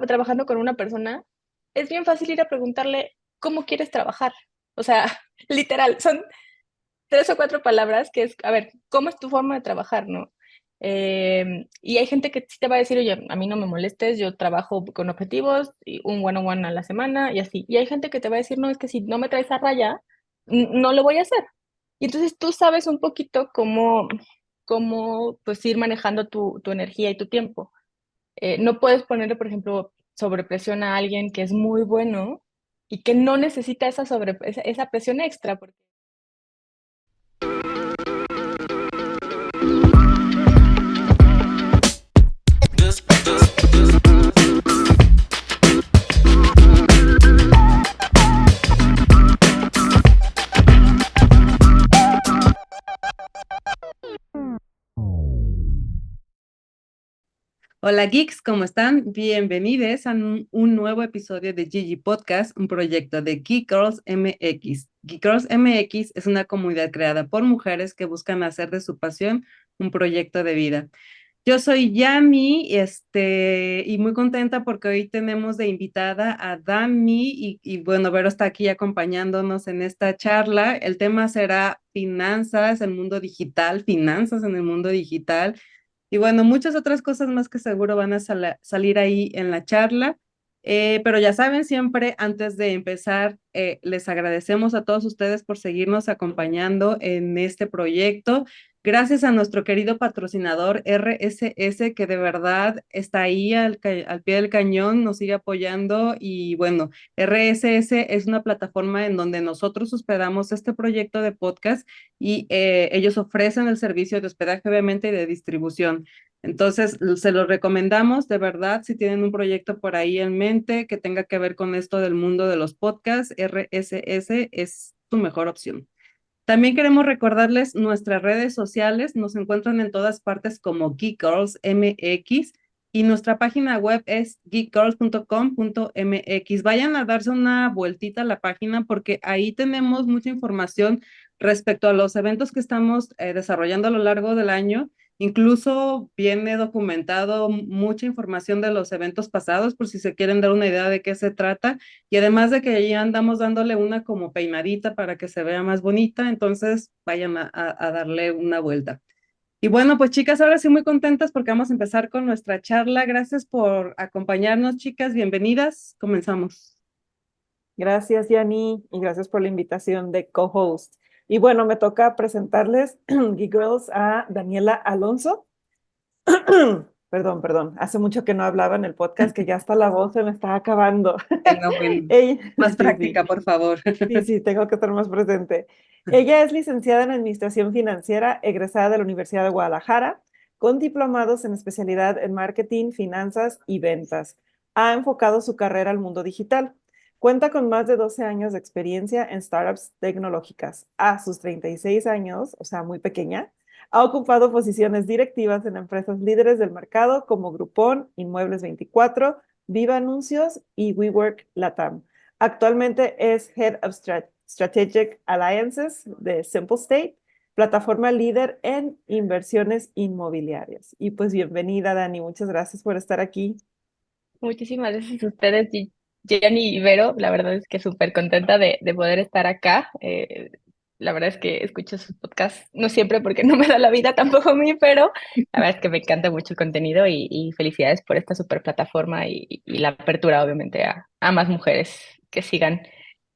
trabajando con una persona, es bien fácil ir a preguntarle cómo quieres trabajar. O sea, literal, son 3 o 4 palabras que es, a ver, ¿cómo es tu forma de trabajar, no? Y hay gente que sí te va a decir, oye, a mí no me molestes, yo trabajo con objetivos, y un one-on-one a la semana y así. Y hay gente que te va a decir, no, es que si no me traes a raya, no lo voy a hacer. Y entonces tú sabes un poquito cómo pues ir manejando tu energía y tu tiempo. No puedes ponerle, por ejemplo, sobrepresión a alguien que es muy bueno y que no necesita esa presión extra, porque Hola geeks, ¿cómo están? Bienvenidos a un nuevo episodio de Gigi Podcast, un proyecto de Geek Girls MX. Geek Girls MX es una comunidad creada por mujeres que buscan hacer de su pasión un proyecto de vida. Yo soy Yami, y muy contenta porque hoy tenemos de invitada a Dami y bueno, Vero está aquí acompañándonos en esta charla. El tema será finanzas, el mundo digital, finanzas en el mundo digital y bueno, muchas otras cosas más que seguro van a salir ahí en la charla. Pero ya saben, siempre antes de empezar, les agradecemos a todos ustedes por seguirnos acompañando en este proyecto. Gracias a nuestro querido patrocinador RSS, que de verdad está ahí al pie del cañón, nos sigue apoyando. Y bueno, RSS es una plataforma en donde nosotros hospedamos este proyecto de podcast y ellos ofrecen el servicio de hospedaje, obviamente, y de distribución. Entonces, se los recomendamos de verdad si tienen un proyecto por ahí en mente que tenga que ver con esto del mundo de los podcasts, RSS es tu mejor opción. También queremos recordarles nuestras redes sociales, nos encuentran en todas partes como Geek Girls MX y nuestra página web es geekgirls.com.mx. Vayan a darse una vueltita a la página porque ahí tenemos mucha información respecto a los eventos que estamos desarrollando a lo largo del año. Incluso viene documentado mucha información de los eventos pasados por si se quieren dar una idea de qué se trata. Y además de que ahí andamos dándole una como peinadita para que se vea más bonita, entonces vayan a darle una vuelta. Y bueno, pues chicas, ahora sí muy contentas porque vamos a empezar con nuestra charla. Gracias por acompañarnos, chicas. Bienvenidas. Comenzamos. Gracias, Yanni, y gracias por la invitación de co-host. Y bueno, me toca presentarles Geek Girls a Daniela Alonso. Perdón, hace mucho que no hablaba en el podcast, que ya hasta la voz se me está acabando. Bueno, Ella, más sí, sí, práctica, por favor. sí, tengo que estar más presente. Ella es licenciada en Administración Financiera, egresada de la Universidad de Guadalajara, con diplomados en especialidad en marketing, finanzas y ventas. Ha enfocado su carrera al mundo digital. Cuenta con más de 12 años de experiencia en startups tecnológicas. A sus 36 años, o sea, muy pequeña, ha ocupado posiciones directivas en empresas líderes del mercado como Groupon, Inmuebles 24, Viva Anuncios y WeWork Latam. Actualmente es Head of Strategic Alliances de Simple State, plataforma líder en inversiones inmobiliarias. Y pues bienvenida, Dani. Muchas gracias por estar aquí. muchísimas gracias a ustedes, Jenny y Vero. La verdad es que súper contenta de poder estar acá. La verdad es que escucho sus podcasts, no siempre porque no me da la vida tampoco a mí, pero la verdad es que me encanta mucho el contenido y felicidades por esta súper plataforma y la apertura, obviamente, a más mujeres que sigan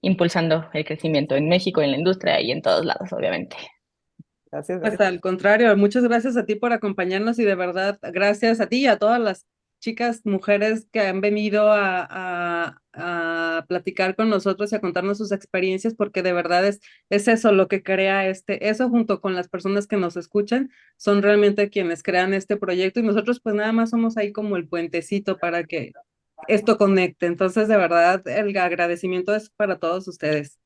impulsando el crecimiento en México, en la industria y en todos lados, obviamente. Gracias, Pues gracias. al contrario, muchas gracias a ti por acompañarnos y de verdad, gracias a ti y a todas las chicas, mujeres que han venido a platicar con nosotros y a contarnos sus experiencias, porque de verdad es eso lo que crea eso junto con las personas que nos escuchan, son realmente quienes crean este proyecto y nosotros pues nada más somos ahí como el puentecito para que esto conecte. Entonces, de verdad, el agradecimiento es para todos ustedes.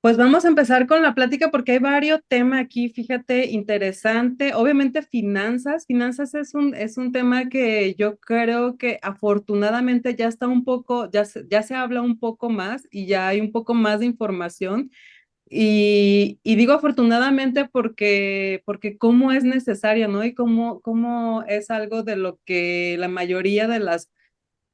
Pues vamos a empezar con la plática porque hay varios temas aquí, fíjate, interesante. Obviamente finanzas es un tema que yo creo que afortunadamente ya está un poco, ya se habla un poco más y ya hay un poco más de información. Y digo afortunadamente porque cómo es necesario, ¿no? Y cómo es algo de lo que la mayoría de las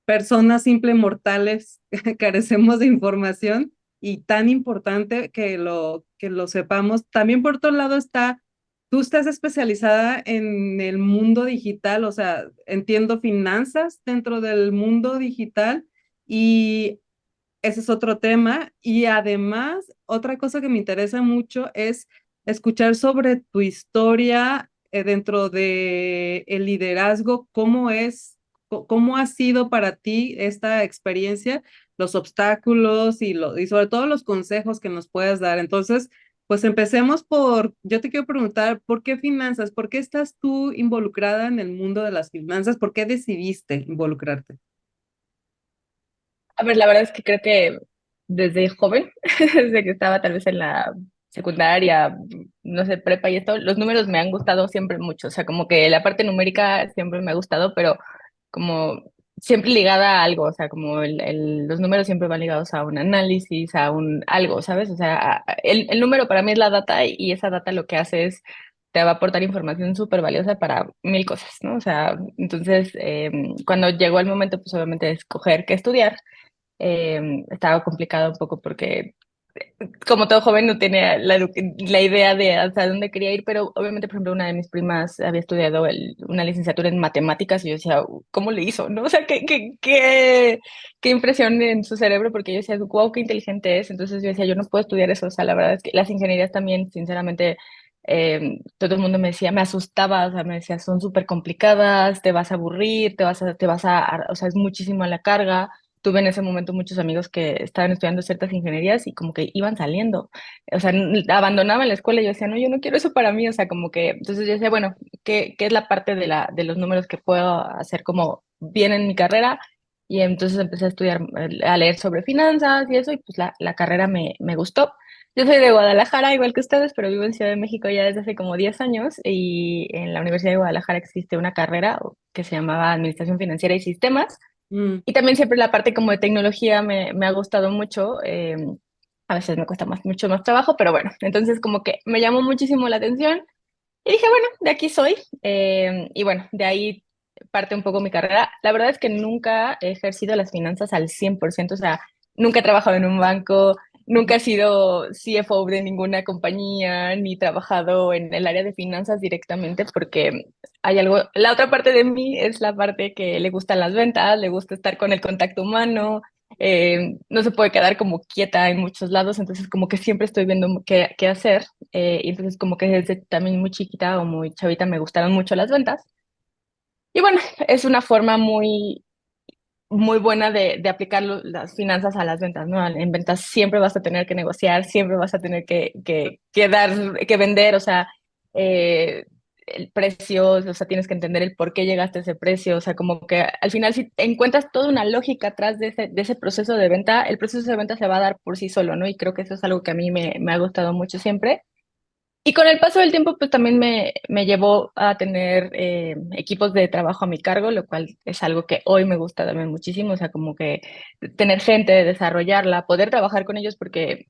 personas simples mortales carecemos de información y tan importante que lo sepamos. También por otro lado está, tú estás especializada en el mundo digital, o sea, entiendo finanzas dentro del mundo digital y ese es otro tema. Y además, otra cosa que me interesa mucho es escuchar sobre tu historia dentro de el liderazgo, cómo es, cómo ha sido para ti esta experiencia, los obstáculos y sobre todo los consejos que nos puedas dar. Entonces, pues empecemos yo te quiero preguntar, ¿por qué finanzas? ¿Por qué estás tú involucrada en el mundo de las finanzas? ¿Por qué decidiste involucrarte? A ver, la verdad es que creo que desde joven, desde que estaba tal vez en la secundaria, no sé, prepa y esto, los números me han gustado siempre mucho. O sea, como que la parte numérica siempre me ha gustado, pero como siempre ligada a algo. O sea, como los números siempre van ligados a un análisis, a un algo, ¿sabes? O sea, el número para mí es la data y esa data lo que hace es te va a aportar información súper valiosa para mil cosas, ¿no? O sea, entonces, cuando llegó el momento, pues obviamente de escoger qué estudiar, estaba complicado un poco porque como todo joven no tenía la idea de hasta dónde quería ir, pero obviamente, por ejemplo, una de mis primas había estudiado una licenciatura en matemáticas y yo decía, ¿cómo le hizo? ¿No? O sea, qué impresión en su cerebro, porque yo decía, wow, qué inteligente es. Entonces yo decía, yo no puedo estudiar eso. O sea, la verdad es que las ingenierías también, sinceramente, todo el mundo me decía, me asustaba, o sea, me decía, son súper complicadas, te vas a aburrir, o sea, es muchísimo a la carga. Tuve en ese momento muchos amigos que estaban estudiando ciertas ingenierías y como que iban saliendo, o sea, abandonaban la escuela y yo decía, no, yo no quiero eso para mí, o sea, como que, entonces yo decía, bueno, ¿qué es la parte de los números que puedo hacer como bien en mi carrera? Y entonces empecé a estudiar, a leer sobre finanzas y eso, y pues la carrera me gustó. Yo soy de Guadalajara, igual que ustedes, pero vivo en Ciudad de México ya desde hace como 10 años y en la Universidad de Guadalajara existe una carrera que se llamaba Administración Financiera y Sistemas Mm, y también siempre la parte como de tecnología me ha gustado mucho. A veces me cuesta mucho más trabajo, pero bueno, entonces como que me llamó muchísimo la atención y dije, bueno, de aquí soy. Y bueno, de ahí parte un poco mi carrera. La verdad es que nunca he ejercido las finanzas al 100%, o sea, nunca he trabajado en un banco, nunca he sido CFO de ninguna compañía, ni trabajado en el área de finanzas directamente, porque hay algo, la otra parte de mí es la parte que le gustan las ventas, le gusta estar con el contacto humano, no se puede quedar como quieta en muchos lados, entonces como que siempre estoy viendo qué hacer. Y entonces como que desde también muy chiquita o muy chavita me gustaron mucho las ventas. Y bueno, es una forma muy buena de aplicar las finanzas a las ventas, ¿no? En ventas siempre vas a tener que negociar, siempre vas a tener que dar, que vender, o sea, eh, el precio, o sea, tienes que entender el por qué llegaste a ese precio, o sea, como que al final si encuentras toda una lógica atrás de ese proceso de venta, el proceso de venta se va a dar por sí solo, ¿no? Y creo que eso es algo que a mí me ha gustado mucho siempre. Y con el paso del tiempo, pues también me llevó a tener equipos de trabajo a mi cargo, lo cual es algo que hoy me gusta también muchísimo, o sea, como que tener gente, desarrollarla, poder trabajar con ellos, porque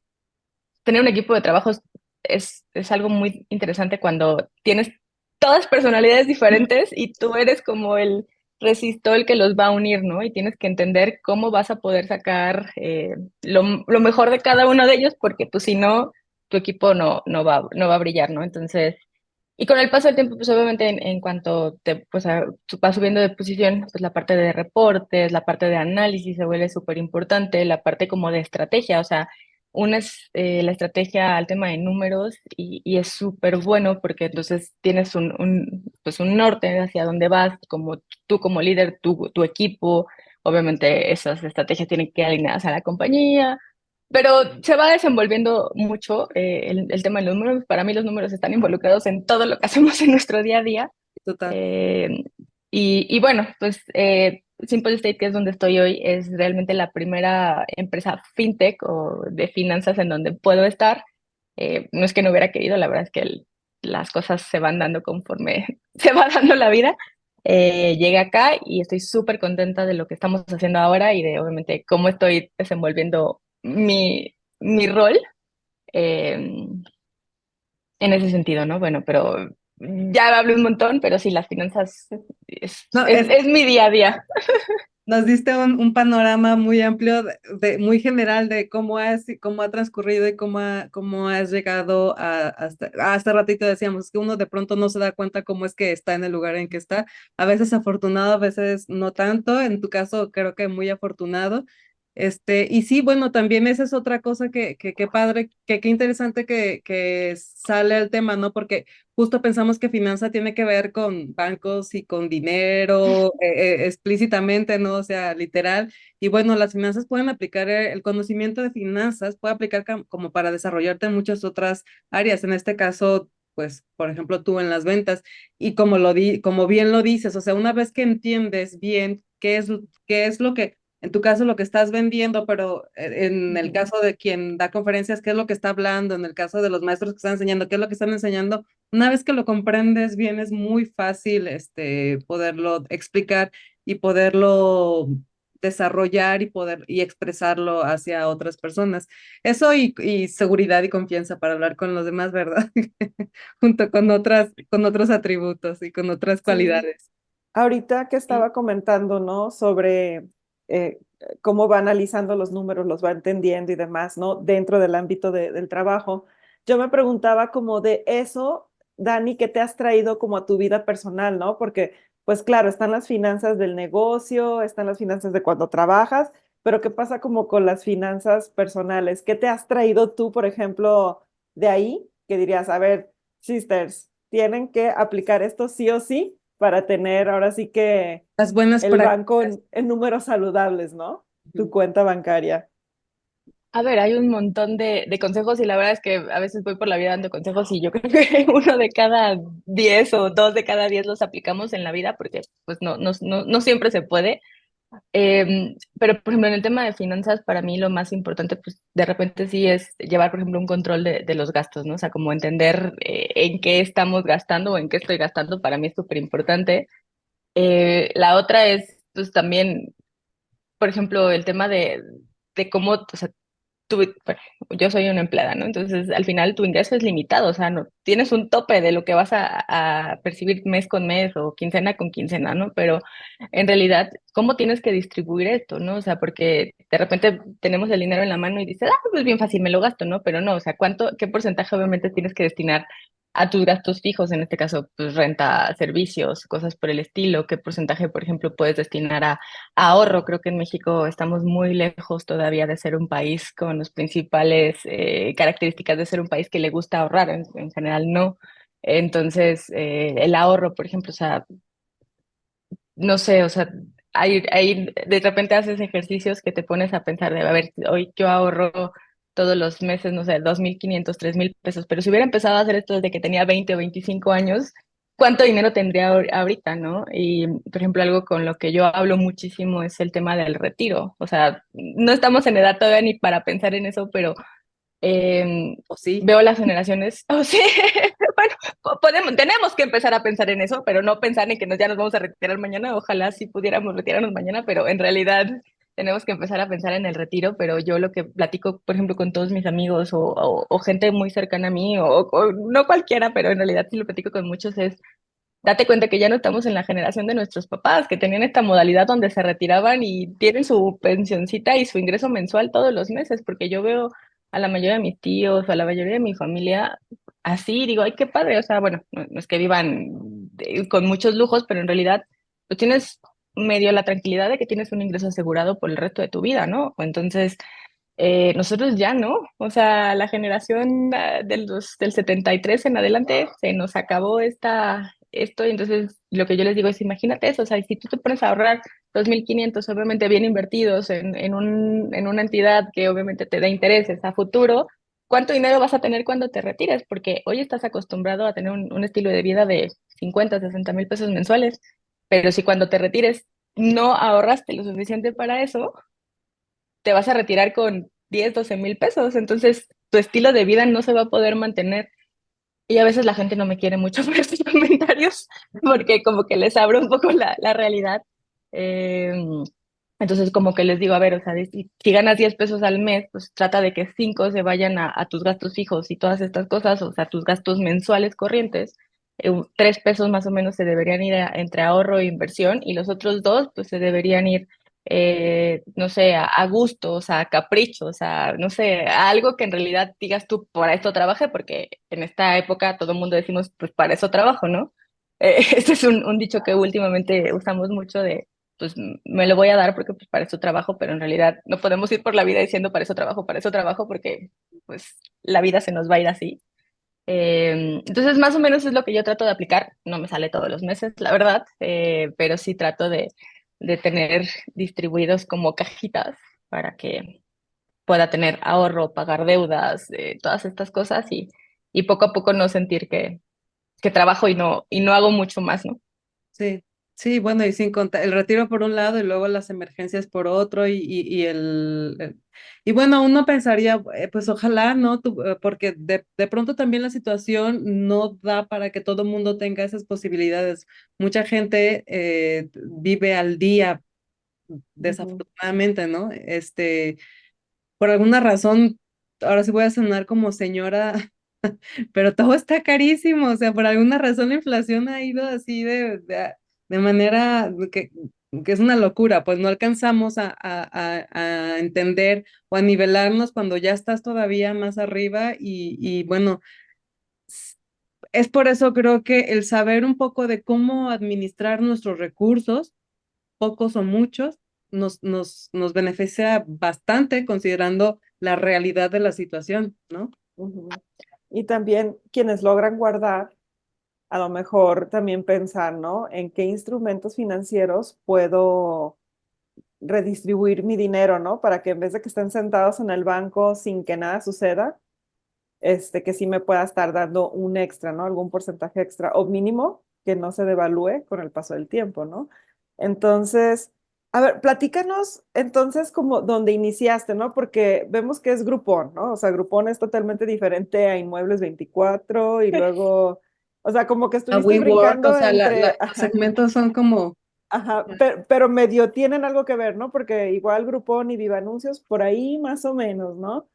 tener un equipo de trabajo es algo muy interesante cuando tienes todas personalidades diferentes y tú eres como el resistor el que los va a unir, ¿no? Y tienes que entender cómo vas a poder sacar lo mejor de cada uno de ellos, porque pues si no, tu equipo no va a brillar, ¿no? Entonces, y con el paso del tiempo, pues obviamente en cuanto tú vas subiendo de posición, pues la parte de reportes, la parte de análisis se vuelve súper importante, la parte como de estrategia, o sea, una es la estrategia al tema de números y es súper bueno porque entonces tienes pues un norte hacia dónde vas, como tú como líder, tu equipo, obviamente esas estrategias tienen que ir alineadas a la compañía, pero se va desenvolviendo mucho el tema de los números. Para mí los números están involucrados en todo lo que hacemos en nuestro día a día. total. Eh, y bueno, pues Simple State, que es donde estoy hoy, es realmente la primera empresa fintech o de finanzas en donde puedo estar. No es que no hubiera querido, la verdad es que las cosas se van dando conforme se va dando la vida. Llegué acá y estoy súper contenta de lo que estamos haciendo ahora y de obviamente cómo estoy desenvolviendo mi rol. eh, en ese sentido, ¿no? Bueno, pero ya hablé un montón, pero sí, las finanzas No, es mi día a día. nos diste un panorama muy amplio, muy general de cómo ha transcurrido y cómo has llegado hasta ratito decíamos que uno de pronto no se da cuenta cómo es que está en el lugar en que está. A veces afortunado, a veces no tanto. En tu caso, creo que muy afortunado. Y sí, bueno, también esa es otra cosa que padre, qué interesante que sale el tema, ¿no? Porque justo pensamos que finanza tiene que ver con bancos y con dinero explícitamente, ¿no? O sea, literal. Y bueno, las finanzas pueden aplicar, el conocimiento de finanzas puede aplicar como para desarrollarte en muchas otras áreas. En este caso, pues, por ejemplo, tú en las ventas. Y como bien lo dices, o sea, una vez que entiendes bien qué es lo que en tu caso lo que estás vendiendo, pero en el Ujú. caso de quien da conferencias, qué es lo que está hablando, en el caso de los maestros que están enseñando, qué es lo que están enseñando, una vez que lo comprendes bien, es muy fácil poderlo explicar y poderlo desarrollar y expresarlo hacia otras personas. Eso y seguridad y confianza para hablar con los demás, ¿verdad? Junto con otros atributos y con otras Sí. cualidades. Ahorita que Sí. estaba comentando, ¿no? Sobre eh, cómo va analizando los números, los va entendiendo y demás, ¿no? Dentro del ámbito del trabajo. Yo me preguntaba como de eso, Dani, ¿qué te has traído como a tu vida personal, ¿no? Porque, pues claro, están las finanzas del negocio, están las finanzas de cuando trabajas, pero ¿qué pasa como con las finanzas personales? ¿Qué te has traído tú, por ejemplo, de ahí? Que dirías, a ver, sisters, tienen que aplicar esto sí o sí para tener ahora sí que Las buenas el banco prácticas. en números saludables, ¿no? Tu Ujú. cuenta bancaria. A ver, hay un montón de consejos y la verdad es que a veces voy por la vida dando consejos y yo creo que uno de cada 10 o dos de cada 10 los aplicamos en la vida porque pues no siempre se puede. Pero, por ejemplo, en el tema de finanzas, para mí lo más importante, pues de repente sí es llevar, por ejemplo, un control de los gastos, ¿no? O sea, como entender en qué estamos gastando o en qué estoy gastando, para mí es súper importante. La otra es, pues también, por ejemplo, el tema de cómo, o sea, bueno, yo soy una empleada, ¿no? Entonces, al final tu ingreso es limitado, o sea, no tienes un tope de lo que vas a percibir mes con mes o quincena con quincena, ¿no? Pero en realidad, ¿cómo tienes que distribuir esto, ¿no? O sea, porque de repente tenemos el dinero en la mano y dices, ah, pues bien fácil, me lo gasto, ¿no? Pero no, o sea, qué porcentaje obviamente tienes que destinar a tus gastos fijos, en este caso, pues renta, servicios, cosas por el estilo, qué porcentaje, por ejemplo, puedes destinar a ahorro. Creo que en México estamos muy lejos todavía de ser un país con las principales características de ser un país que le gusta ahorrar, en general no. Entonces, el ahorro, por ejemplo, o sea, no sé, o sea, de repente haces ejercicios que te pones a pensar de, a ver, hoy yo ahorro todos los meses, no sé, 2.500, 3.000 pesos, pero si hubiera empezado a hacer esto desde que tenía 20 o 25 años, ¿cuánto dinero tendría ahorita, no? Y, por ejemplo, algo con lo que yo hablo muchísimo es el tema del retiro. O sea, no estamos en edad todavía ni para pensar en eso, pero ¿O sí? veo las generaciones, oh, sí, bueno, tenemos que empezar a pensar en eso, pero no pensar en que ya nos vamos a retirar mañana. Ojalá sí pudiéramos retirarnos mañana, pero en realidad tenemos que empezar a pensar en el retiro. Pero yo lo que platico, por ejemplo, con todos mis amigos o gente muy cercana a mí, o no cualquiera, pero en realidad sí lo platico con muchos, es date cuenta que ya no estamos en la generación de nuestros papás, que tenían esta modalidad donde se retiraban y tienen su pensioncita y su ingreso mensual todos los meses, porque yo veo a la mayoría de mis tíos o a la mayoría de mi familia así, digo, ay, qué padre, o sea, bueno, no es que vivan con muchos lujos, pero en realidad pues tienes medio la tranquilidad de que tienes un ingreso asegurado por el resto de tu vida, ¿no? Entonces, nosotros ya no, o sea, la generación del 73 en adelante se nos acabó esto y entonces lo que yo les digo es, imagínate eso, o sea, si tú te pones a ahorrar 2.500 obviamente bien invertidos en una entidad que obviamente te da intereses a futuro, ¿cuánto dinero vas a tener cuando te retires? Porque hoy estás acostumbrado a tener un estilo de vida de 50, 60.000 pesos mensuales, pero si cuando te retires no ahorraste lo suficiente para eso, te vas a retirar con 10, 12.000 pesos, entonces tu estilo de vida no se va a poder mantener. Y a veces la gente no me quiere mucho por estos comentarios, porque como que les abro un poco la realidad. Eh, Entonces, como que les digo, a ver, o sea, si ganas 10 pesos al mes, pues trata de que 5 se vayan a tus gastos fijos y todas estas cosas, o sea, tus gastos mensuales corrientes. 3 pesos más o menos se deberían ir entre ahorro e inversión y los otros dos, pues se deberían ir, no sé, a gustos, a caprichos, a, no sé, a algo que en realidad digas tú, para esto trabajé, porque en esta época todo el mundo decimos, pues para eso trabajo, ¿no? Este es un dicho que últimamente usamos mucho de pues me lo voy a dar porque pues para eso trabajo, pero en realidad no podemos ir por la vida diciendo para eso trabajo, porque pues la vida se nos va a ir así. Entonces, más o menos es lo que yo trato de aplicar. No me sale todos los meses, la verdad, pero sí trato de tener distribuidos como cajitas para que pueda tener ahorro, pagar deudas, todas estas cosas y poco a poco no sentir que trabajo y no hago mucho más, ¿no? Sí, sí, bueno, y sin contar el retiro por un lado y luego las emergencias por otro y bueno, uno pensaría, pues ojalá, ¿no? Porque de pronto también la situación no da para que todo el mundo tenga esas posibilidades. Mucha gente vive al día, Ujú, desafortunadamente, ¿no? Por alguna razón, ahora sí voy a sonar como señora, pero todo está carísimo, o sea, por alguna razón la inflación ha ido así de manera que es una locura, pues no alcanzamos a entender o a nivelarnos cuando ya estás todavía más arriba y bueno, s- es por eso creo que el saber un poco de cómo administrar nuestros recursos, pocos o muchos, nos beneficia bastante considerando la realidad de la situación, ¿no? ujú. Y también quienes logran guardar, a lo mejor también pensar, ¿no? En qué instrumentos financieros puedo redistribuir mi dinero, ¿no? Para que en vez de que estén sentados en el banco sin que nada suceda, que sí me pueda estar dando un extra, ¿no? Algún porcentaje extra o mínimo que no se devalúe con el paso del tiempo, ¿no? Entonces, a ver, platícanos entonces como donde iniciaste, ¿no? Porque vemos que es Groupon, ¿no? O sea, Groupon es totalmente diferente a Inmuebles 24 y luego, o sea, como que A estuviste WeWork, o brincando sea, entre, los segmentos son como, ajá, pero medio tienen algo que ver, ¿no? Porque igual Groupon y Viva Anuncios, por ahí más o menos, ¿no?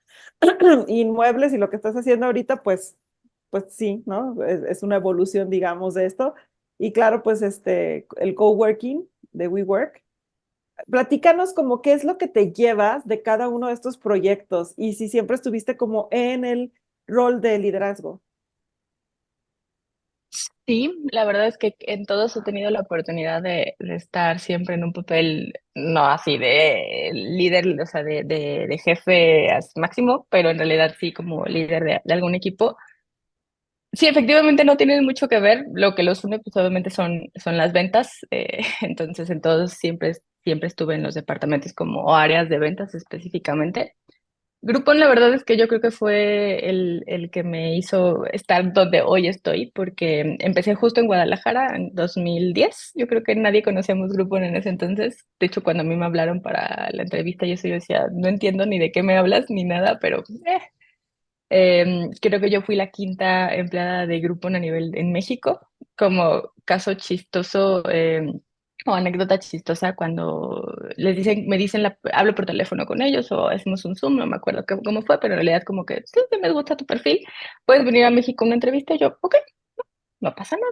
Inmuebles y lo que estás haciendo ahorita, pues sí, ¿no? Es una evolución, digamos, de esto. Y claro, pues el coworking de WeWork. Platícanos como qué es lo que te llevas de cada uno de estos proyectos y si siempre estuviste como en el rol de liderazgo. Sí, la verdad es que en todos he tenido la oportunidad de estar siempre en un papel, no así de líder, o sea, de jefe máximo, pero en realidad sí como líder de algún equipo. Sí, efectivamente no tienen mucho que ver, lo que los une pues obviamente son las ventas, entonces en todos siempre estuve en los departamentos como o áreas de ventas específicamente. Groupon, la verdad es que yo creo que fue el que me hizo estar donde hoy estoy, porque empecé justo en Guadalajara en 2010. Yo creo que nadie conocíamos Groupon en ese entonces. De hecho, cuando a mí me hablaron para la entrevista, yo decía, no entiendo ni de qué me hablas ni nada, pero creo que yo fui la quinta empleada de Groupon a nivel en México. Como caso chistoso, o anécdota chistosa, cuando les dicen, me dicen, hablo por teléfono con ellos o hacemos un Zoom, no me acuerdo cómo fue, pero en realidad como que, sí, sí, me gusta tu perfil, puedes venir a México a una entrevista, y yo, ok, no pasa nada.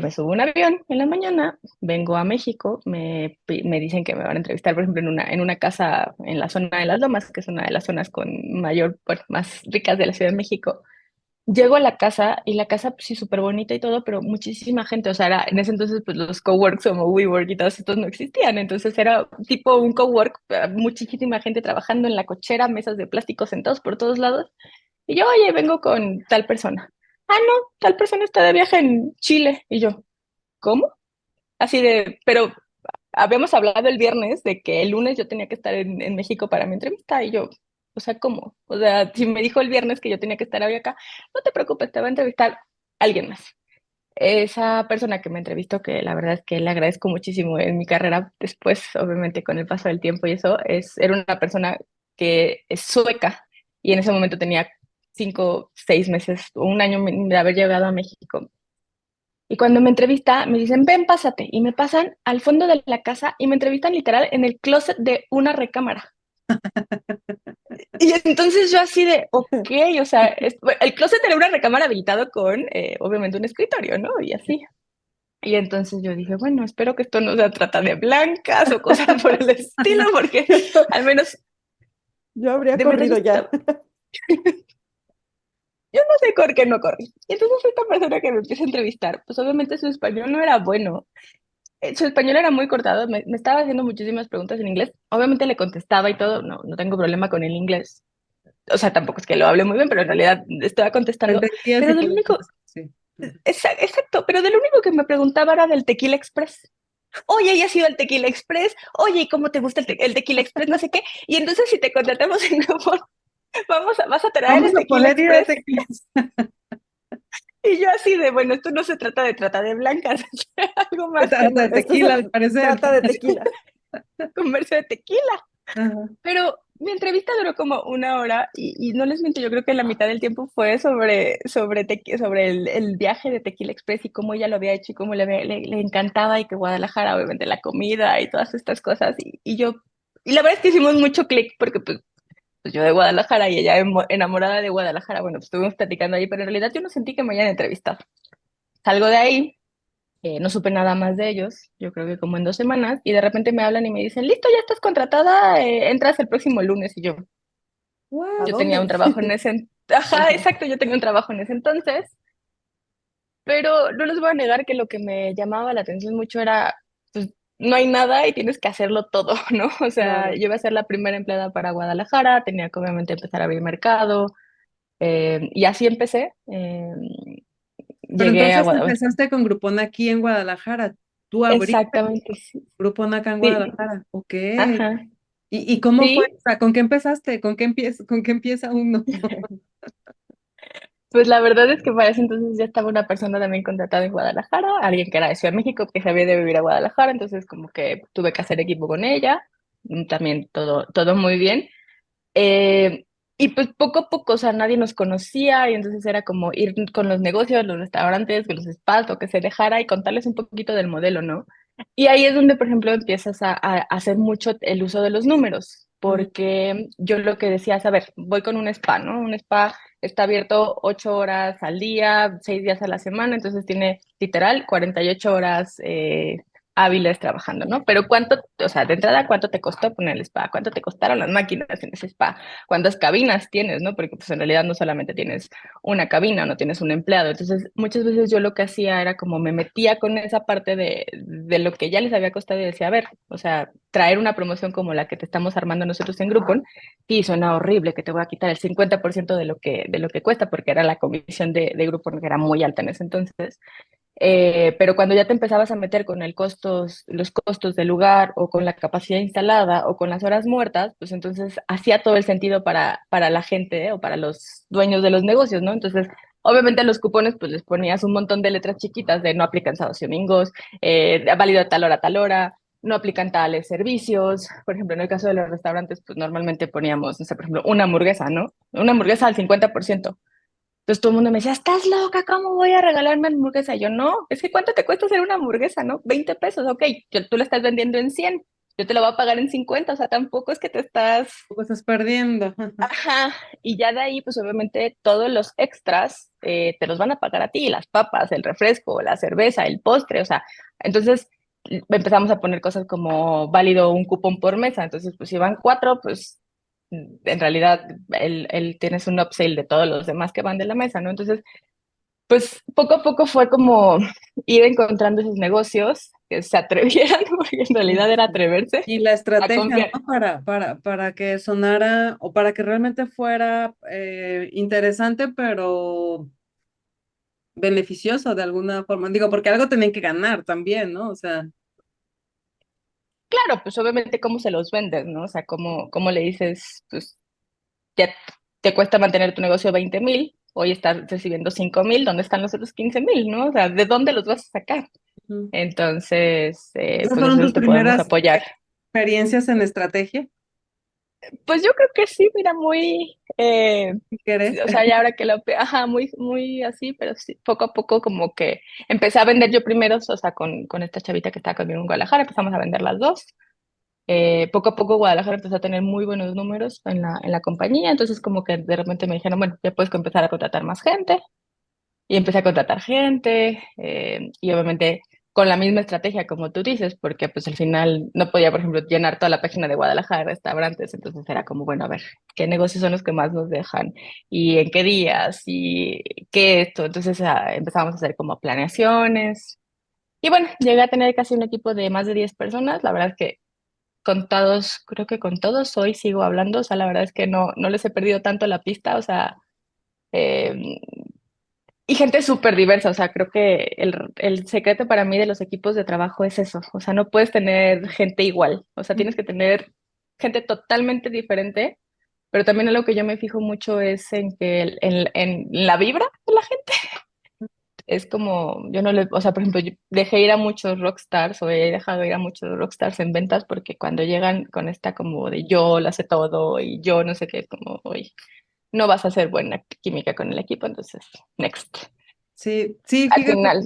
Me subo a un avión en la mañana, vengo a México, me dicen que me van a entrevistar, por ejemplo, en una casa en la zona de Las Lomas, que es una de las zonas con mayor, bueno, más ricas de la Ciudad de México. Llego a la casa y la casa, pues sí, súper bonita y todo, pero muchísima gente, o sea, en ese entonces, pues los coworks como WeWork y todos estos no existían, entonces era tipo un cowork, muchísima gente trabajando en la cochera, mesas de plástico sentados por todos lados, y yo, oye, vengo con tal persona. Ah, no, tal persona está de viaje en Chile, y yo, ¿cómo? Así de, pero habíamos hablado el viernes de que el lunes yo tenía que estar en México para mi entrevista y yo, o sea, ¿cómo? O sea, si me dijo el viernes que yo tenía que estar hoy acá, no te preocupes, te va a entrevistar alguien más. Esa persona que me entrevistó, que la verdad es que le agradezco muchísimo en mi carrera, después, obviamente, con el paso del tiempo y eso, era una persona que es sueca y en ese momento tenía 5, 6 meses, un año de haber llegado a México Y cuando me entrevista, me dicen, ven, pásate. Y me pasan al fondo de la casa y me entrevistan literal en el closet de una recámara. Y entonces yo así de, ok, o sea, bueno, el closet era una recámara habilitado con, obviamente, un escritorio, ¿no? Y así. Y entonces yo dije, bueno, espero que esto no se trata de blancas o cosas por el estilo, porque al menos Yo habría de verdad corrido ya. yo no sé por qué no corrí. Y entonces esta persona que me empieza a entrevistar, pues obviamente su español no era bueno. Su español era muy cortado, me estaba haciendo muchísimas preguntas en inglés. Obviamente le contestaba y todo, no tengo problema con el inglés. O sea, tampoco es que lo hable muy bien, pero en realidad estaba Te contestando. entendías y Pero del podías único, contestar, sí. Ujú. exacto, pero del único que me preguntaba era del Tequila Express. Oye, ¿ya has ido al Tequila Express? Oye, ¿y cómo te gusta el Tequila Express? No sé qué. Y entonces si te contratamos en grupo, vas a traer Vamos el a Tequila poder ir a Express. tequilas. Y yo así de, bueno, esto no se trata de trata de blancas, es algo Se más trata de como Esto tequila, al se parecer. trata de tequila. comercio de tequila. Ajá. Pero mi entrevista duró como una hora y no les miento, yo creo que la mitad del tiempo fue sobre el viaje de Tequila Express y cómo ella lo había hecho y cómo le encantaba y que Guadalajara, obviamente la comida y todas estas cosas. Y la verdad es que hicimos mucho clic porque pues yo de Guadalajara y ella enamorada de Guadalajara, bueno, pues estuvimos platicando ahí, pero en realidad yo no sentí que me hayan entrevistado. Salgo de ahí, no supe nada más de ellos, yo creo que como en 2 semanas, y de repente me hablan y me dicen, listo, ya estás contratada, entras el próximo lunes. Y ¿A yo tenía un dónde? trabajo en ese, ajá, Ajá. exacto, yo tenía un trabajo en ese entonces, pero no les voy a negar que lo que me llamaba la atención mucho era, pues, no hay nada y tienes que hacerlo todo, ¿no? O sea, Claro. yo iba a ser la primera empleada para Guadalajara, tenía que obviamente empezar a abrir mercado, y así empecé. Pero Llegué a entonces Guadalajara. empezaste con Grupón aquí en Guadalajara. Tú abriste Exactamente, sí. Grupón acá en Sí, Guadalajara. Ok. ajá, ¿Y cómo fue? sí. O sea, ¿con qué empezaste? ¿Con qué empieza uno? Pues la verdad es que para ese entonces ya estaba una persona también contratada en Guadalajara, alguien que era de Ciudad de México, que sabía de vivir a Guadalajara, entonces como que tuve que hacer equipo con ella, también todo muy bien. Eh, y pues poco a poco, o sea, nadie nos conocía y entonces era como ir con los negocios, los restaurantes, con los spas, lo que se dejara y contarles un poquito del modelo, ¿no? Y ahí es donde, por ejemplo, empiezas a hacer mucho el uso de los números, Mm. porque yo lo que decía es, a ver, voy con un spa, ¿no? Un spa está abierto 8 horas al día, 6 días a la semana, entonces tiene literal 48 horas hábiles trabajando, ¿no? Pero cuánto, o sea, de entrada, ¿cuánto te costó poner el spa? ¿Cuánto te costaron las máquinas en ese spa? ¿Cuántas cabinas tienes, no? Porque pues en realidad no solamente tienes una cabina, no tienes un empleado. Entonces, muchas veces yo lo que hacía era como me metía con esa parte de lo que ya les había costado y decía, a ver, o sea, traer una promoción como la que te estamos armando nosotros en Groupon, sí, suena horrible que te voy a quitar el 50% de lo que cuesta, porque era la comisión de Groupon que era muy alta en ese entonces. Pero cuando ya te empezabas a meter con los costos del lugar o con la capacidad instalada o con las horas muertas, pues entonces hacía todo el sentido para la gente, o para los dueños de los negocios, ¿no? Entonces, obviamente a los cupones pues les ponías un montón de letras chiquitas de no aplican sábados y domingos, válido de tal hora, no aplican tales servicios. Por ejemplo, en el caso de los restaurantes, pues normalmente poníamos, no sé, por ejemplo, una hamburguesa, ¿no? Una hamburguesa al 50%. Entonces todo el mundo me decía, ¿estás loca? ¿Cómo voy a regalarme hamburguesa? Y yo, no, es que ¿cuánto te cuesta hacer una hamburguesa, no? 20 pesos, ok, tú la estás vendiendo en 100, yo te la voy a pagar en 50, o sea, tampoco es que te estás. Tú estás perdiendo. Ajá, y ya de ahí, pues obviamente todos los extras te los van a pagar a ti, las papas, el refresco, la cerveza, el postre, o sea, entonces empezamos a poner cosas como válido un cupón por mesa, entonces pues si van cuatro, pues en realidad tienes un upsell de todos los demás que van de la mesa, ¿no? Entonces, pues poco a poco fue como ir encontrando esos negocios que se atrevieran, porque en realidad era atreverse Y la a estrategia, confiar. ¿no? Para que sonara o para que realmente fuera interesante, pero beneficioso de alguna forma. Digo, porque algo tenían que ganar también, ¿no? O sea, Claro, pues obviamente cómo se los vendes, ¿no? O sea, cómo le dices, pues ya te cuesta mantener tu negocio 20,000, hoy estás recibiendo 5,000, ¿dónde están los otros 15,000, no? O sea, ¿de dónde los vas a sacar? ujú. Entonces, ¿Esas pues fueron nosotros tus te podemos primeras apoyar. experiencias en estrategia? Pues yo creo que sí, mira, muy, ¿Qué querés? o sea, ya ahora que ajá, muy, muy así, pero sí, poco a poco como que empecé a vender yo primero, o sea, con esta chavita que estaba conmigo en Guadalajara, empezamos a vender las dos. Poco a poco Guadalajara empezó a tener muy buenos números en la compañía, entonces como que de repente me dijeron, bueno, ya puedes empezar a contratar más gente. Y empecé a contratar gente y obviamente con la misma estrategia como tú dices, porque pues al final no podía, por ejemplo, llenar toda la página de Guadalajara de restaurantes, entonces era como, bueno, a ver, ¿qué negocios son los que más nos dejan? ¿Y en qué días? ¿Y qué esto? Entonces empezamos a hacer como planeaciones. Y bueno, llegué a tener casi un equipo de más de 10 personas, la verdad es que contados, creo que con todos hoy sigo hablando, o sea, la verdad es que no les he perdido tanto la pista, o sea... em, y gente súper diversa, o sea, creo que el secreto para mí de los equipos de trabajo es eso, o sea, no puedes tener gente igual, o sea, tienes que tener gente totalmente diferente, pero también algo que yo me fijo mucho es en que en la vibra de la gente, es como, yo no le, o sea, por ejemplo, yo dejé ir a muchos rockstars o he dejado ir a muchos rockstars en ventas porque cuando llegan con esta como de yo lo sé todo y yo no sé qué, es como, oye, no vas a hacer buena química con el equipo, entonces, next. Sí, sí, Al fíjate. final,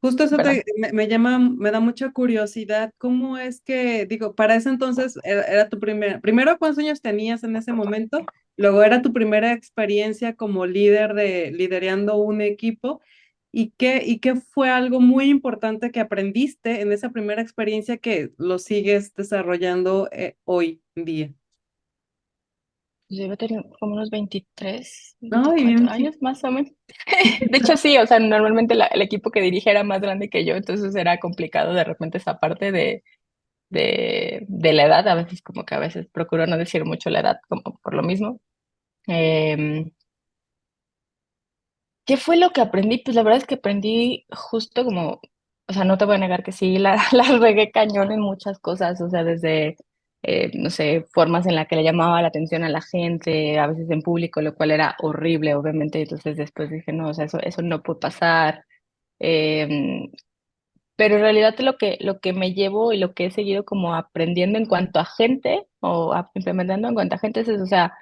Justo eso ¿verdad? me llama, me da mucha curiosidad. ¿Cómo es que, digo, para ese entonces era tu primero, ¿cuántos años tenías en ese momento? Luego era tu primera experiencia como líder liderando un equipo. ¿Y qué fue algo muy importante que aprendiste en esa primera experiencia que lo sigues desarrollando hoy en día? Yo iba a tener como unos 23, Ay, 24 bien, sí. años más o menos. De hecho, sí, o sea, normalmente el equipo que dirige era más grande que yo, entonces era complicado de repente esa parte de la edad. A veces como que a veces procuro no decir mucho la edad como por lo mismo. Em, ¿Qué fue lo que aprendí? Pues la verdad es que aprendí justo como, o sea, no te voy a negar que sí, la regué cañón en muchas cosas, o sea, desde, no sé, formas en las que le llamaba la atención a la gente, a veces en público, lo cual era horrible, obviamente, entonces después dije, no, o sea, eso no puede pasar. Em, pero en realidad lo que me llevo y lo que he seguido como aprendiendo en cuanto a gente o implementando en cuanto a gente es, eso, o sea,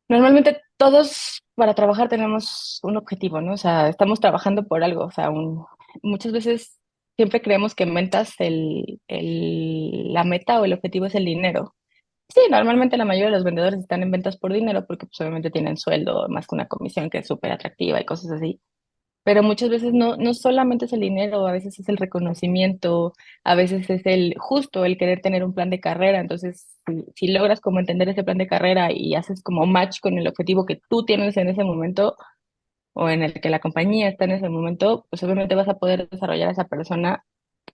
normalmente todos para trabajar tenemos un objetivo, ¿no? O sea, estamos trabajando por algo. O sea, muchas veces siempre creemos que en ventas la meta o el objetivo es el dinero. Sí, normalmente la mayoría de los vendedores están en ventas por dinero porque pues, obviamente tienen sueldo más que una comisión que es súper atractiva y cosas así. Pero muchas veces no solamente es el dinero, a veces es el reconocimiento, a veces es el justo el querer tener un plan de carrera. Entonces, si logras como entender ese plan de carrera y haces como match con el objetivo que tú tienes en ese momento o en el que la compañía está en ese momento, pues obviamente vas a poder desarrollar a esa persona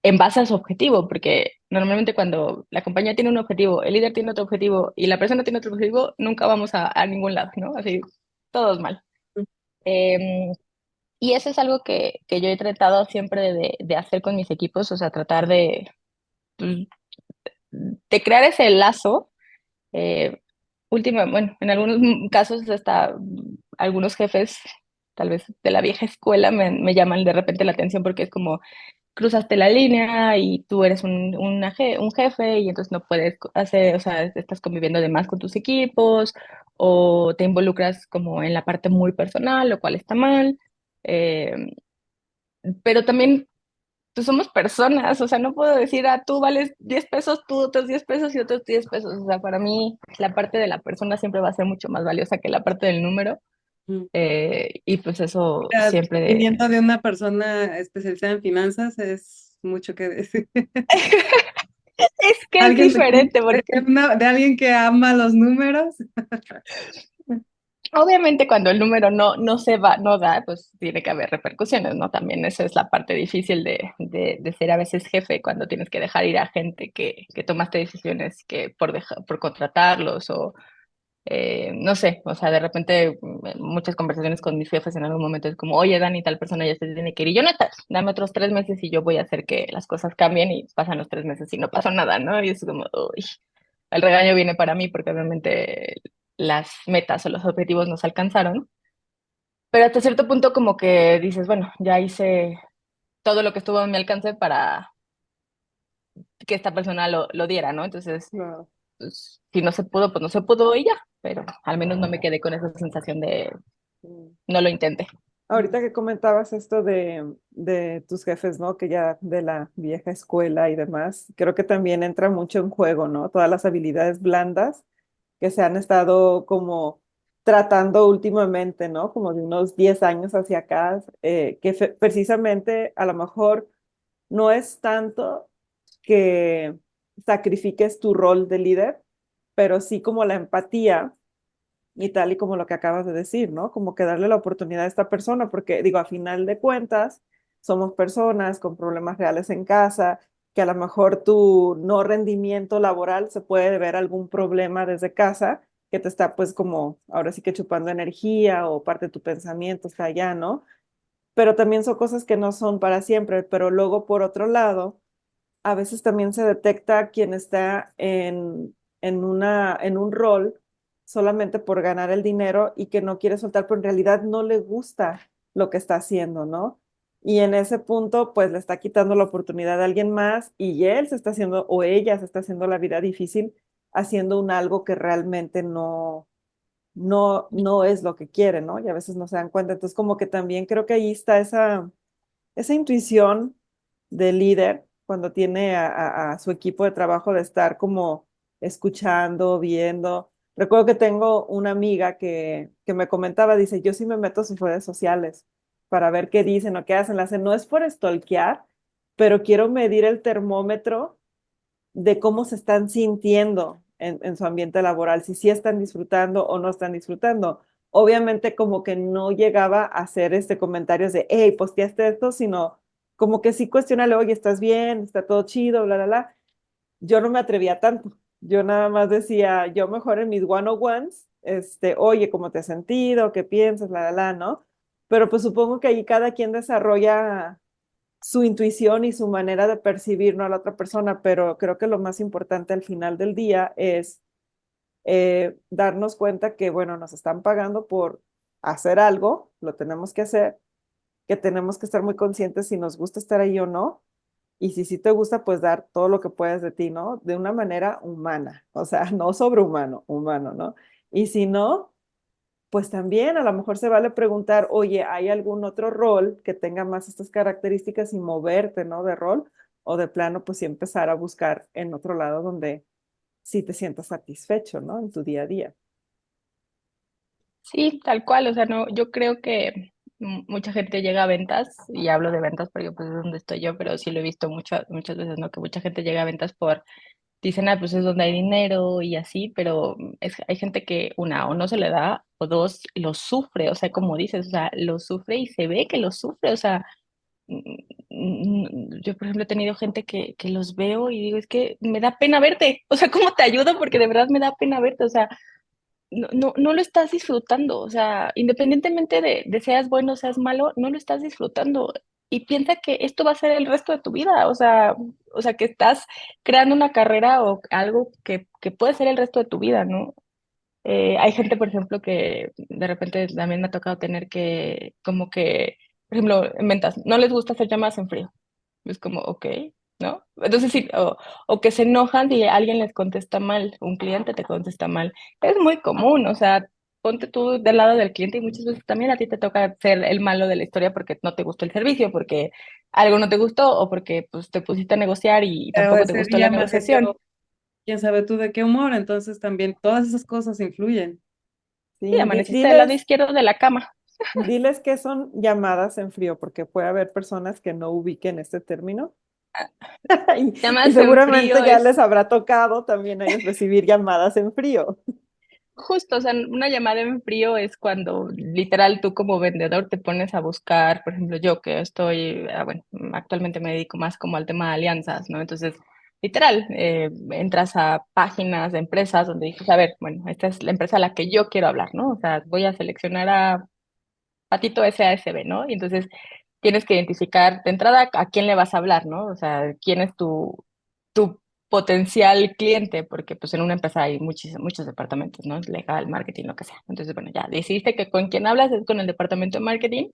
en base a su objetivo, porque normalmente cuando la compañía tiene un objetivo, el líder tiene otro objetivo y la persona tiene otro objetivo, nunca vamos a ningún lado, ¿no? Así, todos mal. Em, y eso es algo que yo he tratado siempre de hacer con mis equipos, o sea, tratar pues, de crear ese lazo. Eh, bueno, en algunos casos hasta algunos jefes, tal vez de la vieja escuela, me llaman de repente la atención porque es como cruzaste la línea y tú eres un jefe y entonces no puedes hacer, o sea, estás conviviendo de más con tus equipos o te involucras como en la parte muy personal, lo cual está mal. Eh, pero también pues somos personas, o sea, no puedo decir, tú vales 10 pesos, tú otros 10 pesos y otros 10 pesos. O sea, para mí la parte de la persona siempre va a ser mucho más valiosa que la parte del número. Mm. Y pues eso Mira, siempre... viniendo de una persona especializada en finanzas, es mucho que decir. Es que es Alguien diferente porque de alguien que ama los números. obviamente cuando el número no se va, no da, pues tiene que haber repercusiones, ¿no? También esa es la parte difícil de ser a veces jefe, cuando tienes que dejar ir a gente que tomaste decisiones que por contratarlos o no sé, o sea, de repente muchas conversaciones con mis jefes en algún momento es como, oye, Dani, tal persona ya se tiene que ir y yo no estás, dame otros 3 meses y yo voy a hacer que las cosas cambien y pasan los 3 meses y no pasó nada, ¿no? Y es como, uy, el regaño viene para mí porque obviamente las metas o los objetivos no se alcanzaron, pero hasta cierto punto como que dices, bueno, ya hice todo lo que estuvo a mi alcance para que esta persona lo diera, ¿no? Entonces, No. pues, si no se pudo, pues no se pudo y ya, pero al menos no me quedé con esa sensación de Mm. no lo intenté. Ahorita que comentabas esto de tus jefes, ¿no? Que ya de la vieja escuela y demás, creo que también entra mucho en juego, ¿no? Todas las habilidades blandas que se han estado como tratando últimamente, ¿no? Como de unos 10 años hacia acá, que precisamente a lo mejor no es tanto que sacrifiques tu rol de líder, pero sí como la empatía y tal y como lo que acabas de decir, ¿no? Como que darle la oportunidad a esta persona, porque digo, a final de cuentas, somos personas con problemas reales en casa, que a lo mejor tu no rendimiento laboral se puede deber a algún problema desde casa que te está pues como ahora sí que chupando energía o parte de tu pensamiento está allá, ¿no? Pero también son cosas que no son para siempre, pero luego por otro lado, a veces también se detecta quien está en un rol solamente por ganar el dinero y que no quiere soltar, pero en realidad no le gusta lo que está haciendo, ¿no? Y en ese punto, pues le está quitando la oportunidad a alguien más y él se está haciendo o ella se está haciendo la vida difícil haciendo un algo que realmente no es lo que quiere, ¿no? Y a veces no se dan cuenta. Entonces, como que también creo que ahí está esa intuición del líder cuando tiene a su equipo de trabajo de estar como escuchando, viendo. Recuerdo que tengo una amiga que me comentaba, dice, yo sí me meto a sus redes sociales para ver qué dicen o qué hacen. La hacen, no es por stalkear, pero quiero medir el termómetro de cómo se están sintiendo en su ambiente laboral, si sí están disfrutando o no están disfrutando. Obviamente como que no llegaba a hacer comentarios de, hey, posteaste esto, sino como que sí cuestionale, oye, ¿estás bien? ¿Está todo chido? Bla, bla, bla. Yo no me atrevía tanto. Yo nada más decía, yo mejor en mis one-on-ones, oye, ¿cómo te has sentido? ¿Qué piensas? ¿no? Pero pues supongo que ahí cada quien desarrolla su intuición y su manera de percibir, ¿no? A la otra persona, pero creo que lo más importante al final del día es darnos cuenta que, bueno, nos están pagando por hacer algo, lo tenemos que hacer, que tenemos que estar muy conscientes si nos gusta estar ahí o no, y si sí te gusta, pues dar todo lo que puedes de ti, ¿no? De una manera humana, o sea, no sobrehumano, humano, ¿no? Y si no, pues también a lo mejor se vale preguntar, oye, ¿hay algún otro rol que tenga más estas características y moverte, ¿no? De rol o de plano, pues sí empezar a buscar en otro lado donde sí te sientas satisfecho, ¿no? En tu día a día. Sí, tal cual, o sea, no, yo creo que mucha gente llega a ventas, y hablo de ventas porque pues es donde estoy yo, pero sí lo he visto muchas veces, ¿no? Que mucha gente llega a ventas por, dicen, ah, pues es donde hay dinero y así, pero hay gente que una, o no se le da, o dos, lo sufre, o sea, como dices, o sea, lo sufre y se ve que lo sufre, o sea, yo por ejemplo he tenido gente que los veo y digo, es que me da pena verte, o sea, ¿cómo te ayudo? Porque de verdad me da pena verte, o sea, no lo estás disfrutando, o sea, independientemente de seas bueno o seas malo, no lo estás disfrutando. Y piensa que esto va a ser el resto de tu vida, o sea, que estás creando una carrera o algo que puede ser el resto de tu vida, ¿no? Hay gente, por ejemplo, que de repente también me ha tocado tener que, como que, por ejemplo, en ventas, no les gusta hacer llamadas en frío. Es como, ok, ¿no? Entonces sí, o que se enojan si alguien les contesta mal, un cliente te contesta mal. Es muy común, o sea, ponte tú del lado del cliente y muchas veces también a ti te toca ser el malo de la historia porque no te gustó el servicio, porque algo no te gustó o porque pues te pusiste a negociar y Pero tampoco te ese gustó la día me negociación. salió, quién sabe tú de qué humor, entonces también todas esas cosas influyen. Sí, Sí, amaneciste del lado izquierdo de la cama. diles que son llamadas en frío, porque puede haber personas que no ubiquen este término. Y Llamadas en seguramente frío ya es les habrá tocado también a ellos recibir llamadas en frío. justo, o sea, una llamada en frío es cuando literal tú como vendedor te pones a buscar, por ejemplo, yo que estoy, bueno, actualmente me dedico más como al tema de alianzas, ¿no? Entonces, literal, entras a páginas de empresas donde dices, a ver, bueno, esta es la empresa a la que yo quiero hablar, ¿no? O sea, voy a seleccionar a Patito SASB, ¿no? Y entonces tienes que identificar de entrada a quién le vas a hablar, ¿no? O sea, quién es tu potencial cliente, porque pues en una empresa hay muchos departamentos, ¿no? Legal, marketing, lo que sea. Entonces, bueno, ya decidiste que con quién hablas es con el departamento de marketing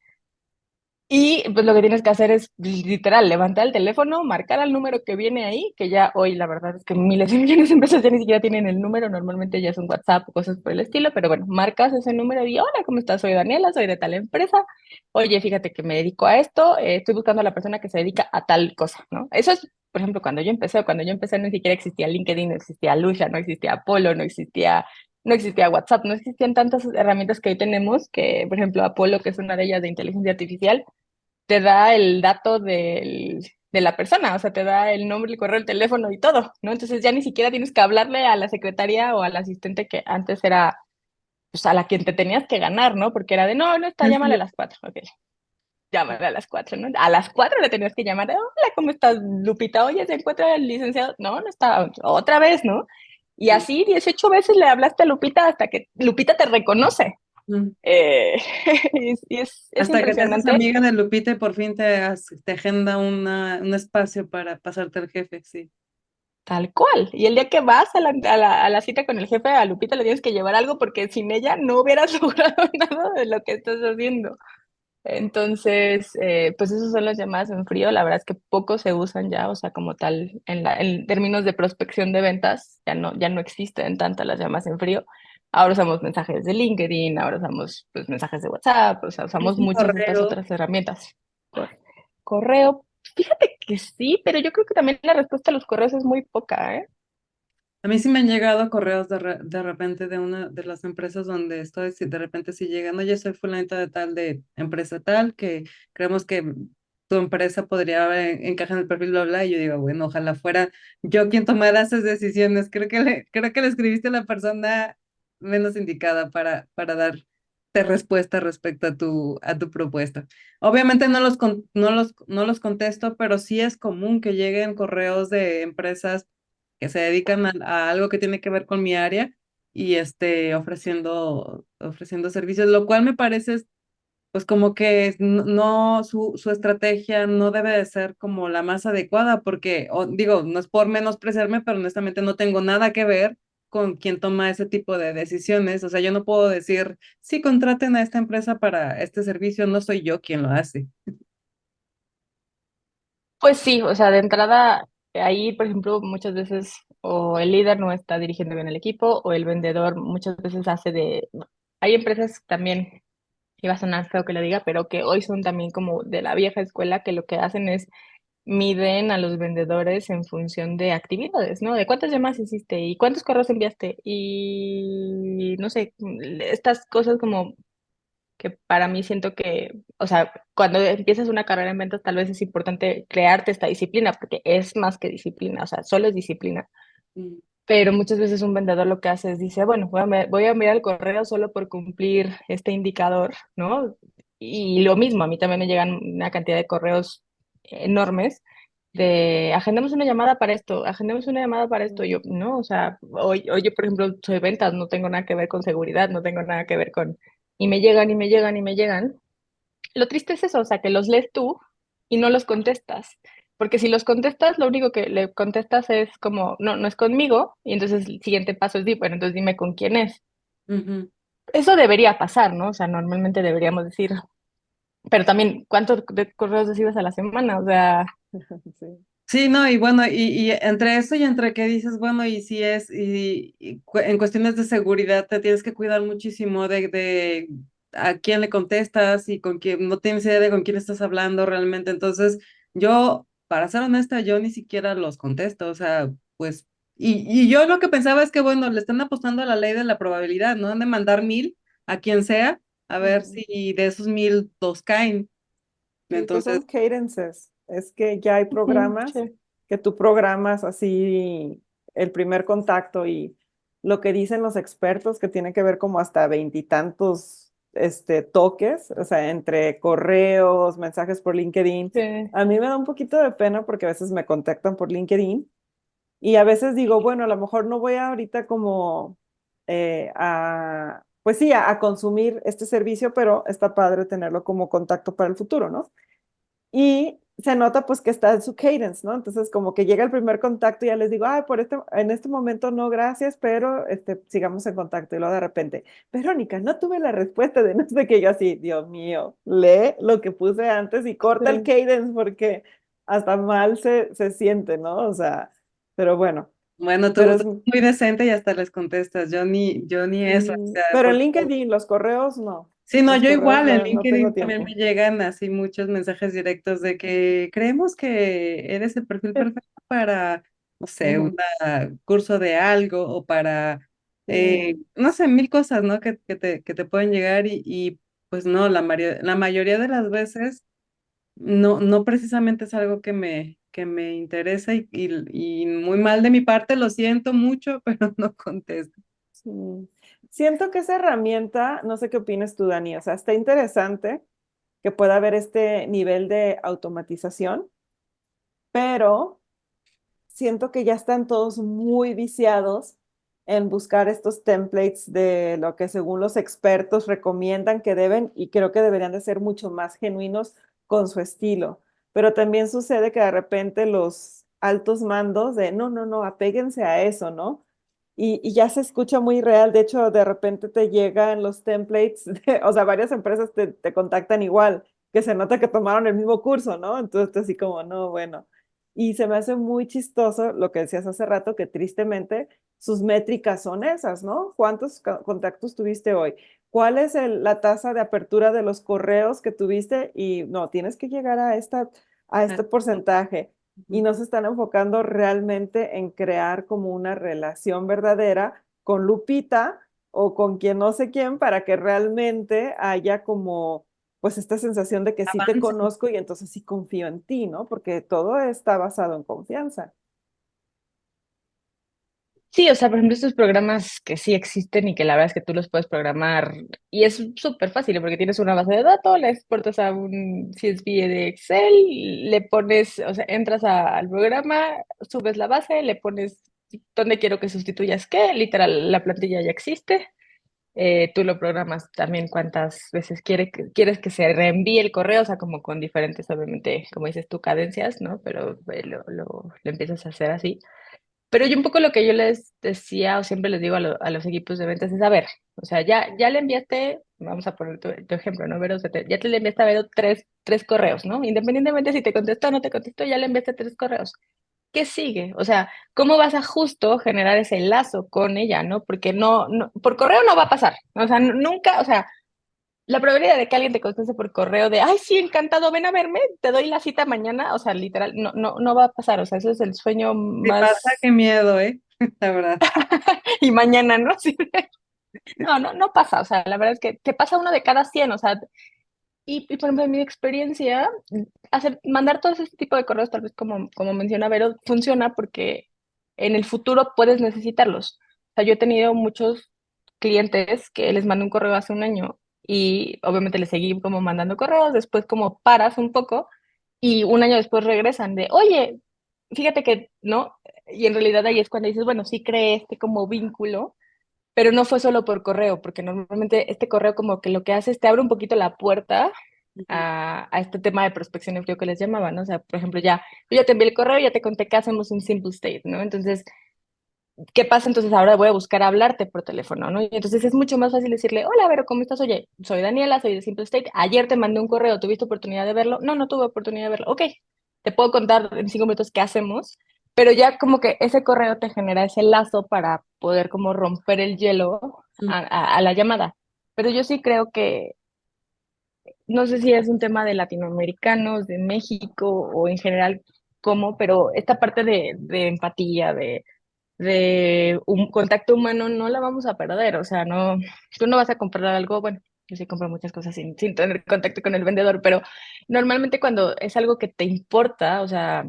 Y pues lo que tienes que hacer es literal, levantar el teléfono, marcar al número que viene ahí, que ya hoy la verdad es que miles y millones de empresas ya ni siquiera tienen el número, normalmente ya es un WhatsApp o cosas por el estilo, pero bueno, marcas ese número y hola, ¿cómo estás? Soy Daniela, soy de tal empresa. Oye, fíjate que me dedico a esto, estoy buscando a la persona que se dedica a tal cosa, ¿no? Eso es, por ejemplo, cuando yo empecé no siquiera existía LinkedIn, no existía Lusha, no existía Apolo, no existía WhatsApp, no existían tantas herramientas que hoy tenemos, que por ejemplo Apolo, que es una de ellas de inteligencia artificial, te da el dato de la persona, o sea, te da el nombre, el correo, el teléfono y todo, ¿no? Entonces ya ni siquiera tienes que hablarle a la secretaria o al asistente que antes era, pues, a la quien te tenías que ganar, ¿no? Porque era de, no, no está, llámale a Sí. las 4, ok, llámale a las 4, ¿no? A las 4 le tenías que llamar, hola, ¿cómo estás, Lupita? Oye, ¿se encuentra el licenciado? No, no está, otra vez, ¿no? Y así 18 veces le hablaste a Lupita hasta que Lupita te reconoce. Mm. Eh, es Hasta que te haces impresionante. amiga de Lupita y por fin te agenda un espacio para pasarte al jefe, sí. Tal cual. Y el día que vas a la cita con el jefe, a Lupita le tienes que llevar algo porque sin ella no hubieras logrado nada de lo que estás haciendo. Entonces, pues esos son las llamadas en frío. La verdad es que pocos se usan ya, o sea, como tal, en términos de prospección de ventas, ya no existen tantas las llamadas en frío. Ahora usamos mensajes de LinkedIn, ahora usamos pues, mensajes de WhatsApp, o sea, Sí, usamos sí, muchas de estas correo. otras herramientas. Cor- Correo, fíjate que sí, pero yo creo que también la respuesta a los correos es muy poca, ¿eh? A mí sí me han llegado correos de repente de una de las empresas donde estoy, de repente sí llegan, oye, soy fulanita de tal, de empresa tal, que creemos que tu empresa podría encajar en el perfil, bla, bla, y yo digo, bueno, ojalá fuera yo quien tomara esas decisiones. Creo que le escribiste a la persona menos indicada para darte respuesta respecto a tu propuesta. Obviamente no los contesto, pero sí es común que lleguen correos de empresas que se dedican a algo que tiene que ver con mi área y ofreciendo servicios, lo cual me parece pues como que no, su estrategia no debe de ser como la más adecuada, porque digo, no es por menospreciarme, pero honestamente no tengo nada que ver con quien toma ese tipo de decisiones. O sea, yo no puedo decir, sí, contraten a esta empresa para este servicio, no soy yo quien lo hace. Pues sí, o sea, de entrada, ahí, por ejemplo, muchas veces o el líder no está dirigiendo bien el equipo o el vendedor muchas veces hace de... Hay empresas también, iba a sonar feo que lo diga, pero que hoy son también como de la vieja escuela, que lo que hacen es miden a los vendedores en función de actividades, ¿no? De cuántas llamadas hiciste y cuántos correos enviaste y no sé, estas cosas como que para mí siento que, o sea, cuando empiezas una carrera en ventas tal vez es importante crearte esta disciplina porque es más que disciplina, o sea, solo es disciplina. Mm. Pero muchas veces un vendedor lo que hace es dice, bueno, voy a mirar el correo solo por cumplir este indicador, ¿no? Y lo mismo, a mí también me llegan una cantidad de correos enormes de agendemos una llamada para esto, agendemos una llamada para esto. Yo, no, o sea, hoy yo, por ejemplo, soy ventas, no tengo nada que ver con seguridad, no tengo nada que ver con... Y me llegan y me llegan y me llegan. Lo triste es eso, o sea, que los lees tú y no los contestas. Porque si los contestas, lo único que le contestas es como, no, no es conmigo. Y entonces el siguiente paso es, bueno, entonces dime con quién es. Ujú. Eso debería pasar, ¿no? O sea, normalmente deberíamos decir, pero también, ¿cuántos correos recibes a la semana? O sea, Sí. Sí, no, y bueno, y entre eso y entre que dices, bueno, y si en cuestiones de seguridad te tienes que cuidar muchísimo de a quién le contestas y con quién, no tienes idea de con quién estás hablando realmente. Entonces, yo, para ser honesta, yo ni siquiera los contesto, o sea, pues, y yo lo que pensaba es que, bueno, le están apostando a la ley de la probabilidad, ¿no? Han de mandar 1000 a quien sea, a ver Ujú. si de esos 1000 dos caen. Sí, pues Entonces, son cadences. Es que ya hay ujú, programas sí. que tú programas así el primer contacto y lo que dicen los expertos que tiene que ver como hasta veintitantos toques, o sea, entre correos, mensajes por LinkedIn. Sí. A mí me da un poquito de pena porque a veces me contactan por LinkedIn y a veces digo, bueno, a lo mejor no voy ahorita como pues sí, a consumir este servicio, pero está padre tenerlo como contacto para el futuro, ¿no? Y se nota pues que está en su cadence, ¿no? Entonces como que llega el primer contacto y ya les digo, ay, en este momento no, gracias, pero sigamos en contacto. Y luego de repente, Verónica, no tuve la respuesta de no sé qué. Yo así, Dios mío, lee lo que puse antes y corta el Sí. cadence porque hasta mal se siente, ¿no? O sea, pero bueno, Bueno, pero tú es... eres muy decente y hasta les contestas. Yo ni eso, o sea, Pero en porque LinkedIn, los correos, no. sí, no, Los yo correos igual, en no, no tengo LinkedIn también tiempo. me llegan así muchos mensajes directos de que creemos que eres el perfil perfecto para, no sé, un Ujú, curso de algo o para, sí. no sé, mil cosas, ¿no? Que te pueden llegar y pues no, la mayoría de las veces no precisamente es algo que me interesa y muy mal de mi parte, lo siento mucho, pero no contesto. Sí. Siento que esa herramienta, no sé qué opinas tú, Dani, o sea, está interesante que pueda haber este nivel de automatización, pero siento que ya están todos muy viciados en buscar estos templates de lo que según los expertos recomiendan que deben y creo que deberían de ser mucho más genuinos con su estilo. Pero también sucede que de repente los altos mandos de no, no, no, apéguense a eso, ¿no? Y ya se escucha muy real. De hecho, de repente te llegan los templates, o sea, varias empresas te contactan igual, que se nota que tomaron el mismo curso, ¿no? Entonces, así como, no, bueno. Y se me hace muy chistoso lo que decías hace rato, que tristemente sus métricas son esas, ¿no? ¿Cuántos contactos tuviste hoy? ¿Cuál es la tasa de apertura de los correos que tuviste? Y no, tienes que llegar a Ah, este porcentaje. Y ujú. no se están enfocando realmente en crear como una relación verdadera con Lupita o con quien no sé quién para que realmente haya como pues esta sensación de que sí te Avance. conozco y entonces sí confío en ti, ¿no? Porque todo está basado en confianza. Sí, o sea, por ejemplo, estos programas que sí existen y que la verdad es que tú los puedes programar y es súper fácil porque tienes una base de datos, la exportas a un CSV de Excel, le pones, o sea, entras al programa, subes la base, le pones dónde quiero que sustituyas qué, literal, la plantilla ya existe, tú lo programas también cuántas veces quieres que se reenvíe el correo, o sea, como con diferentes, obviamente, como dices tú, cadencias, ¿no? Pero lo empiezas a hacer así. Pero yo un poco lo que yo les decía o siempre les digo a los equipos de ventas es, a ver, o sea, ya le enviaste, vamos a poner tu ejemplo, ¿no? Vero, o sea, ya te le enviaste a Vero tres correos, ¿no? Independientemente si te contestó o no te contestó, ya le enviaste tres correos. ¿Qué sigue? O sea, ¿cómo vas a justo generar ese lazo con ella, ¿no? Porque por correo no va a pasar, o sea, nunca, o sea, la probabilidad de que alguien te conteste por correo de, ay, sí, encantado, ven a verme, te doy la cita mañana, o sea, literal, no va a pasar, o sea, eso es el sueño Si pasa, más qué miedo, ¿eh? La verdad. y mañana, ¿no? Sí. No pasa, o sea, la verdad es que te pasa uno de cada 100, o sea, por ejemplo, en mi experiencia, mandar todo ese tipo de correos, tal vez como menciona Vero, funciona porque en el futuro puedes necesitarlos. O sea, yo he tenido muchos clientes que les mandé un correo hace un año y obviamente les seguí como mandando correos, después como paras un poco y un año después regresan de, oye, fíjate que, ¿no? Y en realidad ahí es cuando dices, bueno, sí creé este como vínculo, pero no fue solo por correo, porque normalmente este correo como que lo que hace es te abre un poquito la puerta Ujú. a este tema de prospección en frío que les llamaban, ¿no? O sea, por ejemplo, yo ya te envié el correo, ya te conté que hacemos un simple state, ¿no? Entonces, ¿qué pasa? Entonces ahora voy a buscar hablarte por teléfono, ¿no? Y entonces es mucho más fácil decirle, hola, Vero, ¿cómo estás? Oye, soy Daniela, soy de Simple State, ayer te mandé un correo, ¿tuviste oportunidad de verlo? No tuve oportunidad de verlo. Ok, te puedo contar en 5 minutos qué hacemos, pero ya como que ese correo te genera ese lazo para poder como romper el hielo a la llamada. Pero yo sí creo que, no sé si es un tema de latinoamericanos, de México o en general cómo, pero esta parte de empatía, de un contacto humano no la vamos a perder, o sea, no, tú no vas a comprar algo, bueno, yo sí compro muchas cosas sin tener contacto con el vendedor, pero normalmente cuando es algo que te importa, o sea,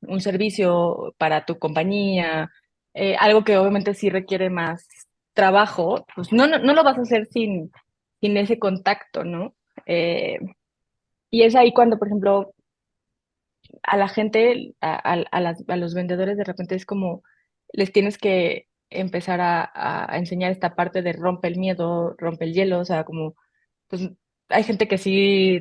un servicio para tu compañía, algo que obviamente sí requiere más trabajo, pues no lo vas a hacer sin ese contacto, ¿no? Eh, y es ahí cuando, por ejemplo, a la gente, a los vendedores, de repente es como les tienes que empezar a enseñar esta parte de rompe el miedo, rompe el hielo, o sea, como, pues hay gente que sí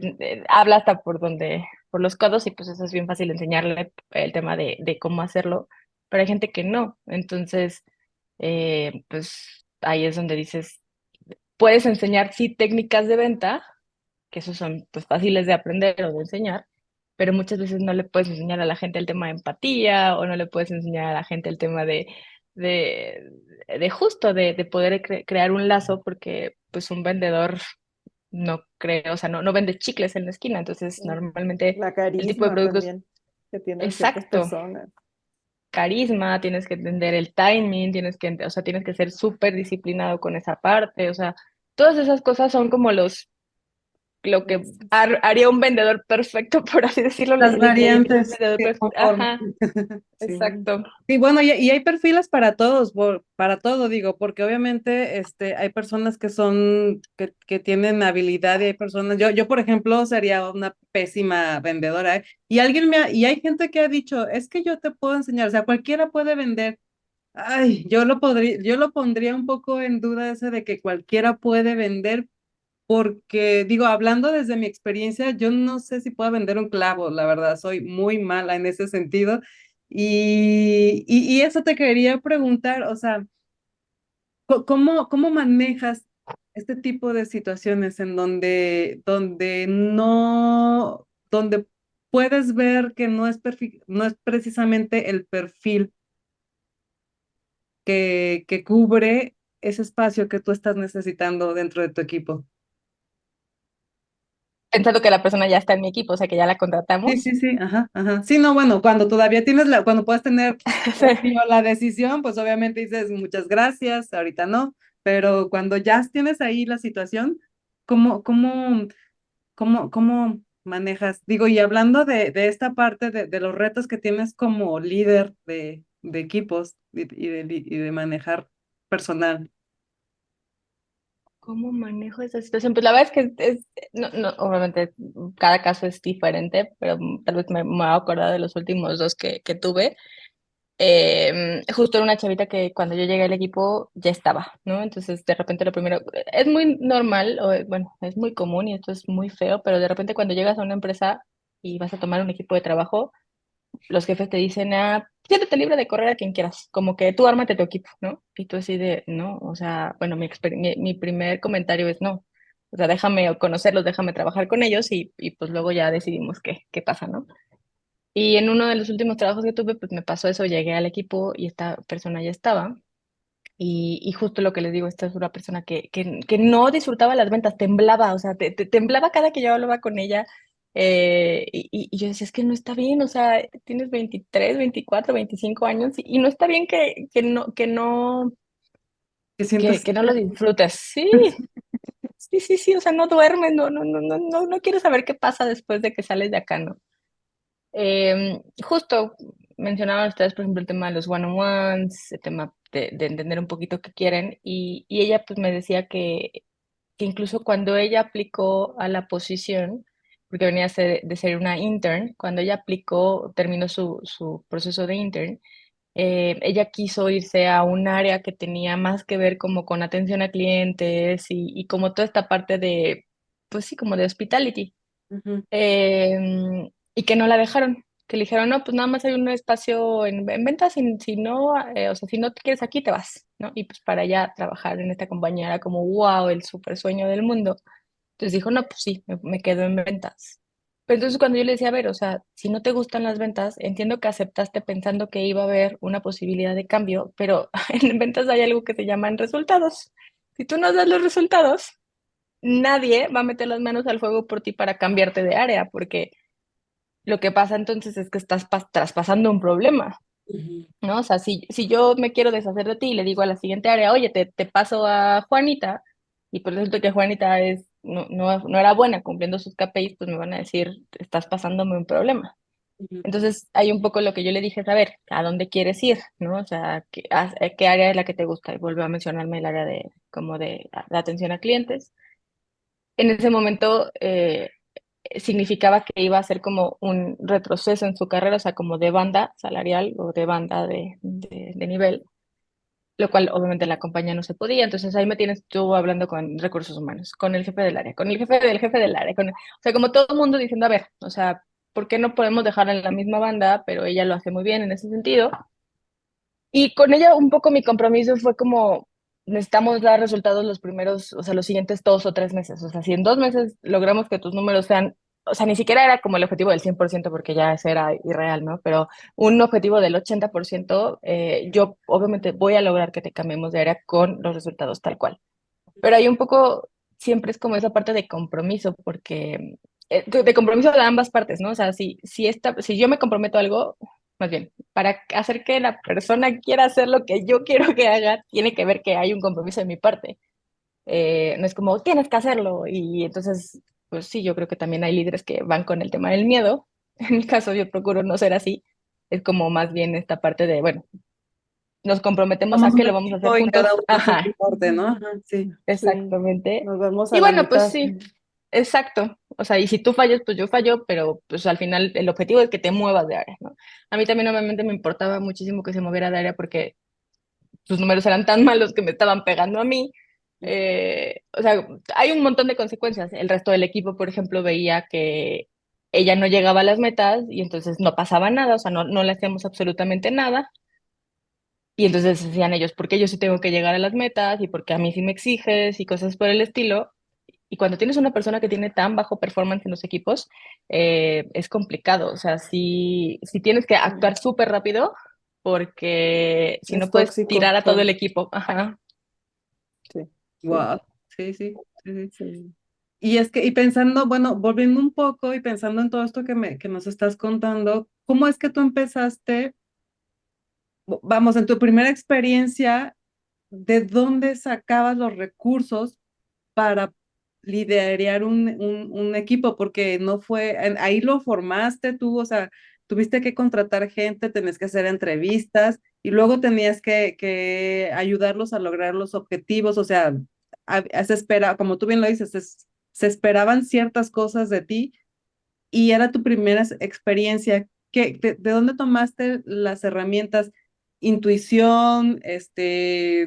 habla hasta por donde por los codos y pues eso es bien fácil enseñarle el tema de cómo hacerlo, pero hay gente que no. Entonces, pues ahí es donde dices, puedes enseñar sí técnicas de venta, que esos son pues fáciles de aprender o de enseñar, pero muchas veces no le puedes enseñar a la gente el tema de empatía o no le puedes enseñar a la gente el tema de, de justo de poder crear un lazo porque pues un vendedor no creo, o sea, no vende chicles en la esquina, entonces normalmente La el tipo de carisma productos, también que tienen ciertas exacto, personas. carisma, tienes que entender el timing, o sea, tienes que ser súper disciplinado con esa parte, o sea, todas esas cosas son como lo que haría un vendedor perfecto, por así decirlo, Las le llamaría un variantes vendedor que perfecto. conforman. Ajá, Sí. exacto. Sí, bueno, y hay perfiles para todos, para todo, digo, porque obviamente hay personas que que tienen habilidad y hay personas, yo por ejemplo sería una pésima vendedora, ¿eh? Y hay gente que ha dicho, es que yo te puedo enseñar, o sea, cualquiera puede vender. Ay, yo lo pondría un poco en duda ese de que cualquiera puede vender, porque digo, hablando desde mi experiencia, yo no sé si puedo vender un clavo, la verdad, soy muy mala en ese sentido. Y eso te quería preguntar, o sea, ¿cómo manejas este tipo de situaciones en donde puedes ver que no es precisamente el perfil que cubre ese espacio que tú estás necesitando dentro de tu equipo? Pensando que la persona ya está en mi equipo, o sea, que ya la Sí, contratamos. sí, sí, ajá, ajá. Sí, no, bueno, cuando todavía cuando puedes tener Sí. obvio, la decisión, pues obviamente dices muchas gracias, ahorita no, pero cuando ya tienes ahí la situación, ¿cómo, cómo, cómo manejas? Digo, y hablando de esta parte de los retos que tienes como líder de equipos y de manejar personal. ¿Cómo manejo esa situación? Pues la verdad es que obviamente cada caso es diferente, pero tal vez me voy a acordar de los últimos dos que tuve. Justo era una chavita que cuando yo llegué al equipo ya estaba, ¿no? Entonces de repente lo primero, es muy normal, bueno, es muy común y esto es muy feo, pero de repente cuando llegas a una empresa y vas a tomar un equipo de trabajo, los jefes te dicen, siéntete libre de correr a quien quieras, como que tú ármate tu equipo, ¿no? Y tú así de, no, o sea, bueno, mi primer comentario es no, o sea, déjame conocerlos, déjame trabajar con ellos y pues luego ya decidimos qué pasa, ¿no? Y en uno de los últimos trabajos que tuve, pues me pasó eso, llegué al equipo y esta persona ya estaba. Y justo lo que les digo, esta es una persona que no disfrutaba las ventas, temblaba, o sea, temblaba cada que yo hablaba con ella. Y yo decía, es que no está bien, o sea, tienes 23 24 25 años y no está bien ¿Qué sientes? que no lo disfrutes. Sí, sí, o sea, no duermes, no quiero saber qué pasa después de que sales de acá, ¿no? Justo mencionaban ustedes, por ejemplo, el tema de los one-on-ones, el tema de entender un poquito qué quieren, y ella pues me decía que incluso cuando ella aplicó a la posición, porque venía de ser una intern, cuando ella aplicó, terminó su proceso de intern, ella quiso irse a un área que tenía más que ver como con atención a clientes y como toda esta parte de, pues sí, como de hospitality Ujú, y que no la dejaron, que le dijeron, no, pues nada más hay un espacio en ventas, si no, o sea, si no te quieres aquí, te vas, ¿no? Y pues para allá trabajar en esta compañía era como, wow, el super sueño del mundo. Entonces dijo, no, pues sí, me quedo en ventas. Pero entonces cuando yo le decía, a ver, o sea, si no te gustan las ventas, entiendo que aceptaste pensando que iba a haber una posibilidad de cambio, pero en ventas hay algo que se llaman resultados. Si tú no das los resultados, nadie va a meter las manos al fuego por ti para cambiarte de área, porque lo que pasa entonces es que estás traspasando un problema, ujú, ¿no? O sea, si yo me quiero deshacer de ti y le digo a la siguiente área, oye, te paso a Juanita, y pues resulta que Juanita no era buena cumpliendo sus KPIs, pues me van a decir, estás pasándome un problema. ujú, Entonces, hay un poco lo que yo le dije, a ver, ¿a dónde quieres ir? ¿No? O sea, ¿qué área es la que te gusta? Y volvió a mencionarme el área como de atención a clientes. En ese momento, significaba que iba a ser como un retroceso en su carrera, o sea, como de banda salarial o de banda de nivel, lo cual obviamente la compañía no se podía. Entonces ahí me tienes tú hablando con recursos humanos, con el jefe del área, con el jefe del área, o sea, como todo el mundo diciendo, a ver, o sea, ¿por qué no podemos dejarla en la misma banda? Pero ella lo hace muy bien en ese sentido. Y con ella un poco mi compromiso fue como, necesitamos dar resultados los primeros, o sea, los siguientes 2 o 3 meses. O sea, si en 2 meses logramos que tus números sean, o sea, ni siquiera era como el objetivo del 100% porque ya ese era irreal, ¿no? Pero un objetivo del 80%, yo obviamente voy a lograr que te cambiemos de área con los resultados tal cual. Pero hay un poco, siempre es como esa parte de compromiso, porque de compromiso de ambas partes, ¿no? O sea, si yo me comprometo a algo, más bien, para hacer que la persona quiera hacer lo que yo quiero que haga, tiene que ver que hay un compromiso de mi parte. No es como, tienes que hacerlo. Y entonces, pues sí, yo creo que también hay líderes que van con el tema del miedo. En mi caso, yo procuro no ser así. Es como más bien esta parte de, bueno, nos comprometemos a Somos que un lo vamos a hacer equipo y cada juntos. uno hace su Ajá, parte, ¿no? Ajá, sí. Sí, exactamente. nos vemos Y a la bueno, pues mitad. sí, exacto. O sea, y si tú fallas, pues yo fallo, pero pues al final el objetivo es que te muevas de área, ¿no? A mí también obviamente me importaba muchísimo que se moviera de área porque sus números eran tan malos que me estaban pegando a mí. O sea, hay un montón de consecuencias. El resto del equipo, por ejemplo, veía que ella no llegaba a las metas y entonces no pasaba nada, o sea, no le hacíamos absolutamente nada. Y entonces decían ellos, ¿por qué yo sí tengo que llegar a las metas? ¿Y por qué a mí sí me exiges? Y cosas por el estilo. Y cuando tienes una persona que tiene tan bajo performance en los equipos, es complicado. O sea, si tienes que Sí. actuar súper rápido, porque si no Es puedes tirar tóxico, a todo el claro. equipo. Ajá. Sí, sí, Wow. Sí, sí, sí, sí. sí. Y es que, y pensando, bueno, volviendo un poco y pensando en todo esto que nos estás contando, ¿cómo es que tú empezaste, vamos, en tu primera experiencia, de dónde sacabas los recursos para liderar un equipo? Porque no fue, ahí lo formaste tú, o sea, tuviste que contratar gente, tenías que hacer entrevistas y luego tenías que ayudarlos a lograr los objetivos, o sea, se espera, como tú bien lo dices, se esperaban ciertas cosas de ti y era tu primera experiencia. De dónde tomaste las herramientas? Intuición,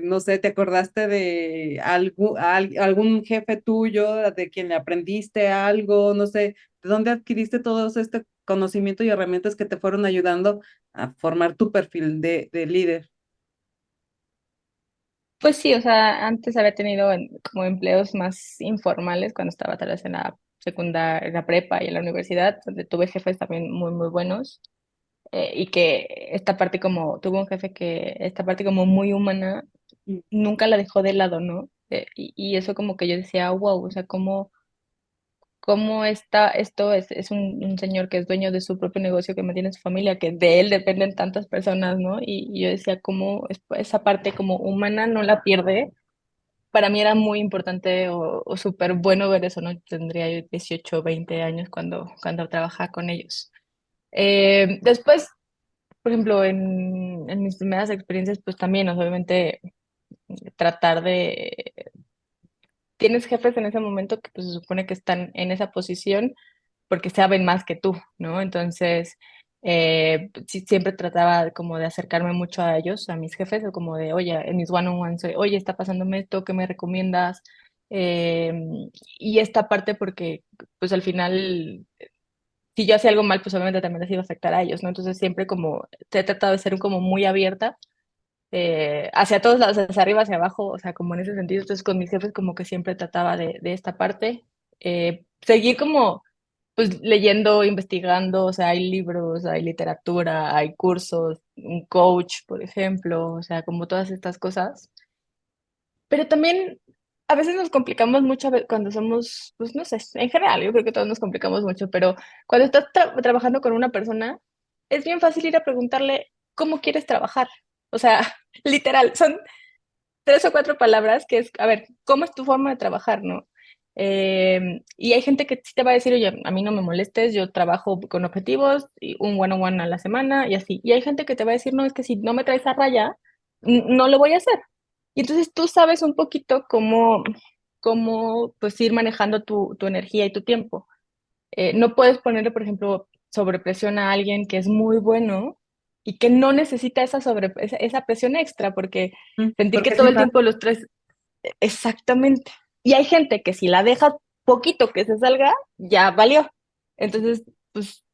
no sé, ¿te acordaste de algún jefe tuyo de quien le aprendiste algo? No sé, ¿de dónde adquiriste todo este conocimiento y herramientas que te fueron ayudando a formar tu perfil de líder? Pues sí, o sea, antes había tenido como empleos más informales cuando estaba tal vez en la secundaria, en la prepa y en la universidad, donde tuve jefes también muy, muy buenos. Y que esta parte como, tuvo un jefe que esta parte como muy humana nunca la dejó de lado, ¿no? Y eso como que yo decía, wow, o sea, cómo está, esto es un señor que es dueño de su propio negocio, que mantiene su familia, que de él dependen tantas personas, ¿no? Y yo decía, cómo esa parte como humana no la pierde. Para mí era muy importante o súper bueno ver eso, ¿no? Tendría yo 18 o 20 años cuando trabajaba con ellos. Después, por ejemplo, en mis primeras experiencias, pues también, o sea, obviamente, tratar de... Tienes jefes en ese momento que pues, se supone que están en esa posición porque saben más que tú, ¿no? Entonces, sí, siempre trataba como de acercarme mucho a ellos, a mis jefes, o como de, oye, en mis one-on-ones, oye, está pasándome esto, ¿qué me recomiendas? Eh, y esta parte porque, pues al final, si yo hacía algo mal, pues obviamente también les iba a afectar a ellos, ¿no? Entonces siempre como, te he tratado de ser como muy abierta hacia todos lados, hacia arriba, hacia abajo, o sea, como en ese sentido. Entonces con mis jefes como que siempre trataba de esta parte. Seguir como, pues leyendo, investigando, o sea, hay libros, hay literatura, hay cursos, un coach, por ejemplo, o sea, como todas estas cosas. Pero también a veces nos complicamos mucho cuando somos, pues no sé, en general, yo creo que todos nos complicamos mucho, pero cuando estás trabajando con una persona, es bien fácil ir a preguntarle cómo quieres trabajar. O sea, literal, son 3 o 4 palabras que es, a ver, ¿cómo es tu forma de trabajar, no? Y hay gente que sí te va a decir, oye, a mí no me molestes, yo trabajo con objetivos y un one-on-one a la semana y así. Y hay gente que te va a decir, no, es que si no me traes a raya, no lo voy a hacer. Y entonces tú sabes un poquito cómo pues ir manejando tu energía y tu tiempo. No puedes ponerle, por ejemplo, sobrepresión a alguien que es muy bueno y que no necesita esa presión extra, porque sentir que Porque todo sí el pasa. tiempo los tres, exactamente. Y hay gente que si la dejas poquito que se salga, ya valió. Entonces, pues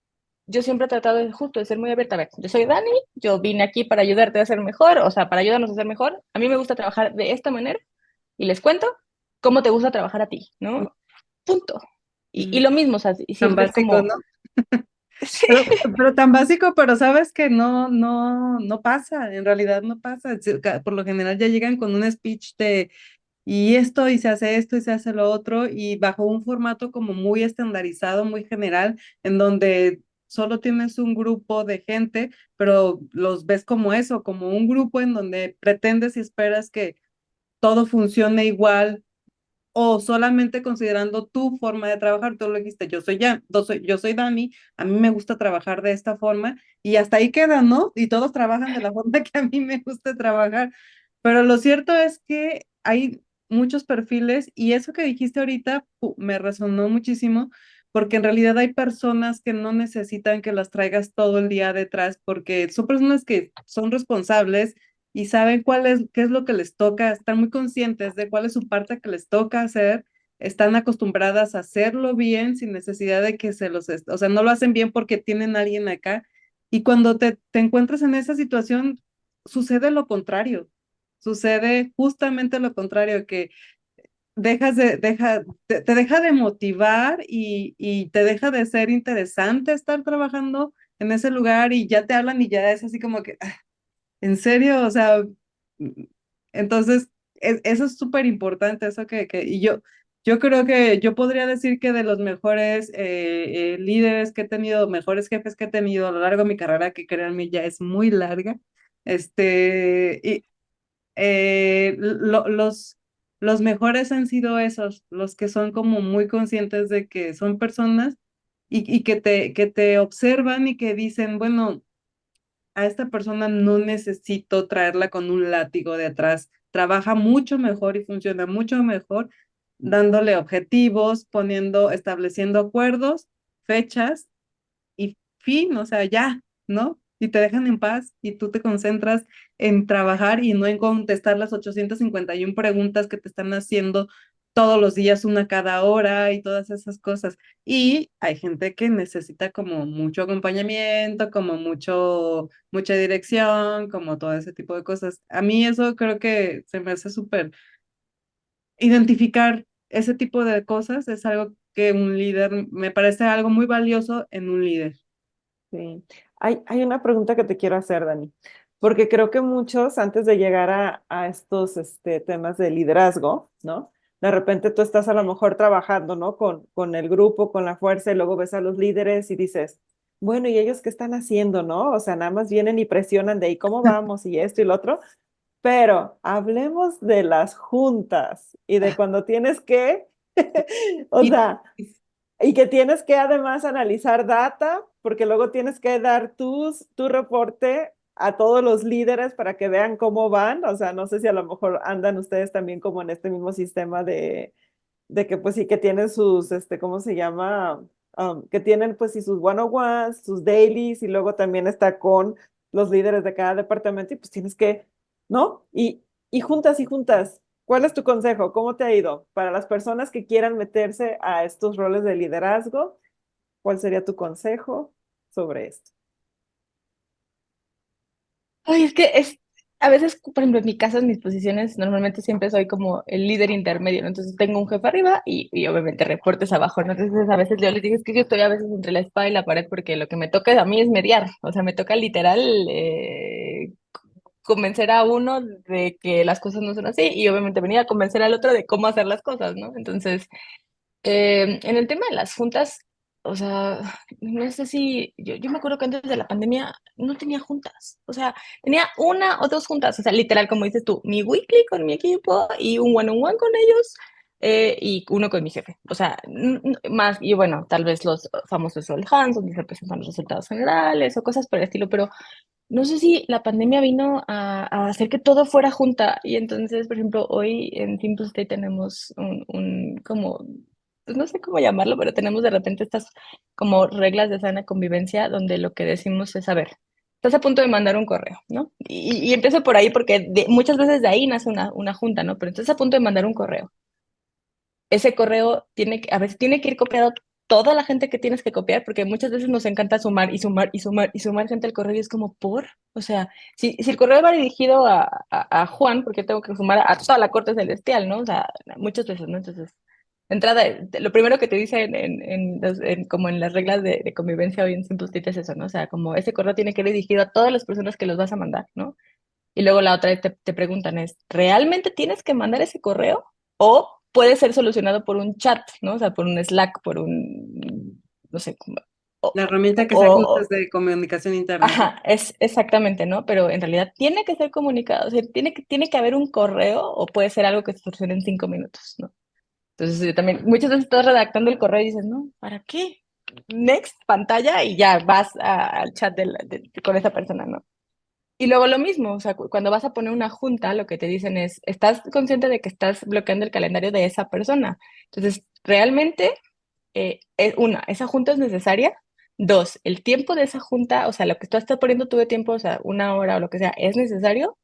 yo siempre he tratado de, justo de ser muy abierta. A ver, yo soy Dani, yo vine aquí para ayudarte a ser mejor, o sea, para ayudarnos a ser mejor. A mí me gusta trabajar de esta manera y les cuento cómo te gusta trabajar a ti, ¿no? Punto. Y Mm, lo mismo, o sea, y Tan siempre es básico, como, ¿no? sí, Pero tan básico, pero sabes que no pasa, en realidad no pasa. Por lo general ya llegan con un speech de y esto, y se hace esto, y se hace lo otro, y bajo un formato como muy estandarizado, muy general, en donde solo tienes un grupo de gente, pero los ves como eso, como un grupo en donde pretendes y esperas que todo funcione igual o solamente considerando tu forma de trabajar. Tú lo dijiste, yo soy Dani, a mí me gusta trabajar de esta forma y hasta ahí queda, ¿no? Y todos trabajan de la forma que a mí me gusta trabajar. Pero lo cierto es que hay muchos perfiles y eso que dijiste ahorita me resonó muchísimo porque en realidad hay personas que no necesitan que las traigas todo el día detrás porque son personas que son responsables y saben qué es lo que les toca, están muy conscientes de cuál es su parte que les toca hacer, están acostumbradas a hacerlo bien sin necesidad de que o sea, no lo hacen bien porque tienen a alguien acá. Y cuando te encuentras en esa situación, sucede lo contrario, sucede justamente lo contrario, que te deja de motivar y te deja de ser interesante estar trabajando en ese lugar y ya te hablan y ya es así como que, ¿en serio? O sea, mm, entonces, eso es súper importante, eso y yo creo que yo podría decir que de los mejores líderes que he tenido, mejores jefes que he tenido a lo largo de mi carrera, que créanme, ya es muy larga, y los mejores han sido esos, los que son como muy conscientes de que son personas y que te observan y que dicen, bueno, a esta persona no necesito traerla con un látigo de atrás. Trabaja mucho mejor y funciona mucho mejor dándole objetivos, estableciendo acuerdos, fechas y fin, o sea, ya, ¿no? Y te dejan en paz y tú te concentras en trabajar y no en contestar las 851 preguntas que te están haciendo todos los días, una cada hora y todas esas cosas. Y hay gente que necesita como mucho acompañamiento, como mucha dirección, como todo ese tipo de cosas. A mí eso creo que se me hace súper identificar ese tipo de cosas, es algo que un líder, me parece algo muy valioso en un líder. Sí. Hay una pregunta que te quiero hacer, Dani, porque creo que muchos antes de llegar a estos temas de liderazgo, ¿no? De repente tú estás a lo mejor trabajando, ¿no? Con el grupo, con la fuerza, y luego ves a los líderes y dices, bueno, ¿y ellos qué están haciendo, no? O sea, nada más vienen y presionan de ahí, ¿cómo vamos? Y esto y lo otro. Pero hablemos de las juntas y de cuando tienes que, o Y, sea, y que tienes que además analizar data, porque luego tienes que dar tu reporte a todos los líderes para que vean cómo van. O sea, no sé si a lo mejor andan ustedes también como en este mismo sistema de que pues sí que tienen sus, ¿cómo se llama? Que tienen pues sí sus one-on-ones, sus dailies y luego también está con los líderes de cada departamento y pues tienes que, ¿no? Y juntas y juntas. ¿Cuál es tu consejo? ¿Cómo te ha ido? Para las personas que quieran meterse a estos roles de liderazgo, ¿cuál sería tu consejo sobre esto? ay, es que a veces, por ejemplo, en mi caso, en mis posiciones, normalmente siempre soy como el líder intermedio, ¿no? Entonces tengo un jefe arriba y obviamente reportes abajo, ¿no? Entonces a veces yo les digo, es que yo estoy a veces entre la espada y la pared porque lo que me toca a mí es mediar, o sea, me toca literal convencer a uno de que las cosas no son así y obviamente venir a convencer al otro de cómo hacer las cosas, ¿no? Entonces, en el tema de las juntas, o sea, no sé si, yo me acuerdo que antes de la pandemia no tenía juntas, o sea, tenía una o dos juntas, o sea, literal, como dices tú, mi weekly con mi equipo y un one-on-one con ellos y uno con mi jefe, o sea, más, y bueno, tal vez los famosos all hands, donde se presentan los resultados generales o cosas por el estilo, pero no sé si la pandemia vino a hacer que todo fuera junta y entonces, por ejemplo, hoy en Simple State tenemos como, pues no sé cómo llamarlo, pero tenemos de repente estas como reglas de sana convivencia donde lo que decimos es, a ver, estás a punto de mandar un correo, ¿no? Y empiezo por ahí porque muchas veces de ahí nace una junta, ¿no? Pero estás a punto de mandar un correo. Ese correo a veces tiene que ir copiado toda la gente que tienes que copiar, porque muchas veces nos encanta sumar y sumar y sumar y sumar gente al correo y es como o sea, si el correo va dirigido a Juan, porque tengo que sumar a toda la corte celestial, ¿no? O sea, muchas veces, ¿no? Entonces, de entrada, lo primero que te dicen como en las reglas de convivencia hoy en Simple State es eso, ¿no? O sea, como ese correo tiene que ir dirigido a todas las personas que los vas a mandar, ¿no? Y luego la otra te preguntan es, ¿realmente tienes que mandar ese correo? ¿O puede ser solucionado por un chat, ¿no? O sea, por un Slack, por un, no sé, La herramienta que sea como o, de comunicación interna. ajá, es exactamente, ¿no? Pero en realidad tiene que ser comunicado, o sea, tiene que haber un correo o puede ser algo que se solucione en 5 minutos, ¿no? Entonces, yo también, muchas veces estás redactando el correo y dices, no, ¿para qué? Next, pantalla y ya vas al chat con esa persona, ¿no? Y luego lo mismo, o sea, cuando vas a poner una junta, lo que te dicen es, ¿estás consciente de que estás bloqueando el calendario de esa persona? Entonces, realmente, una, esa junta es necesaria. Dos, el tiempo de esa junta, o sea, lo que tú estás poniendo tú de tiempo, o sea, 1 hora o lo que sea, ¿es necesario?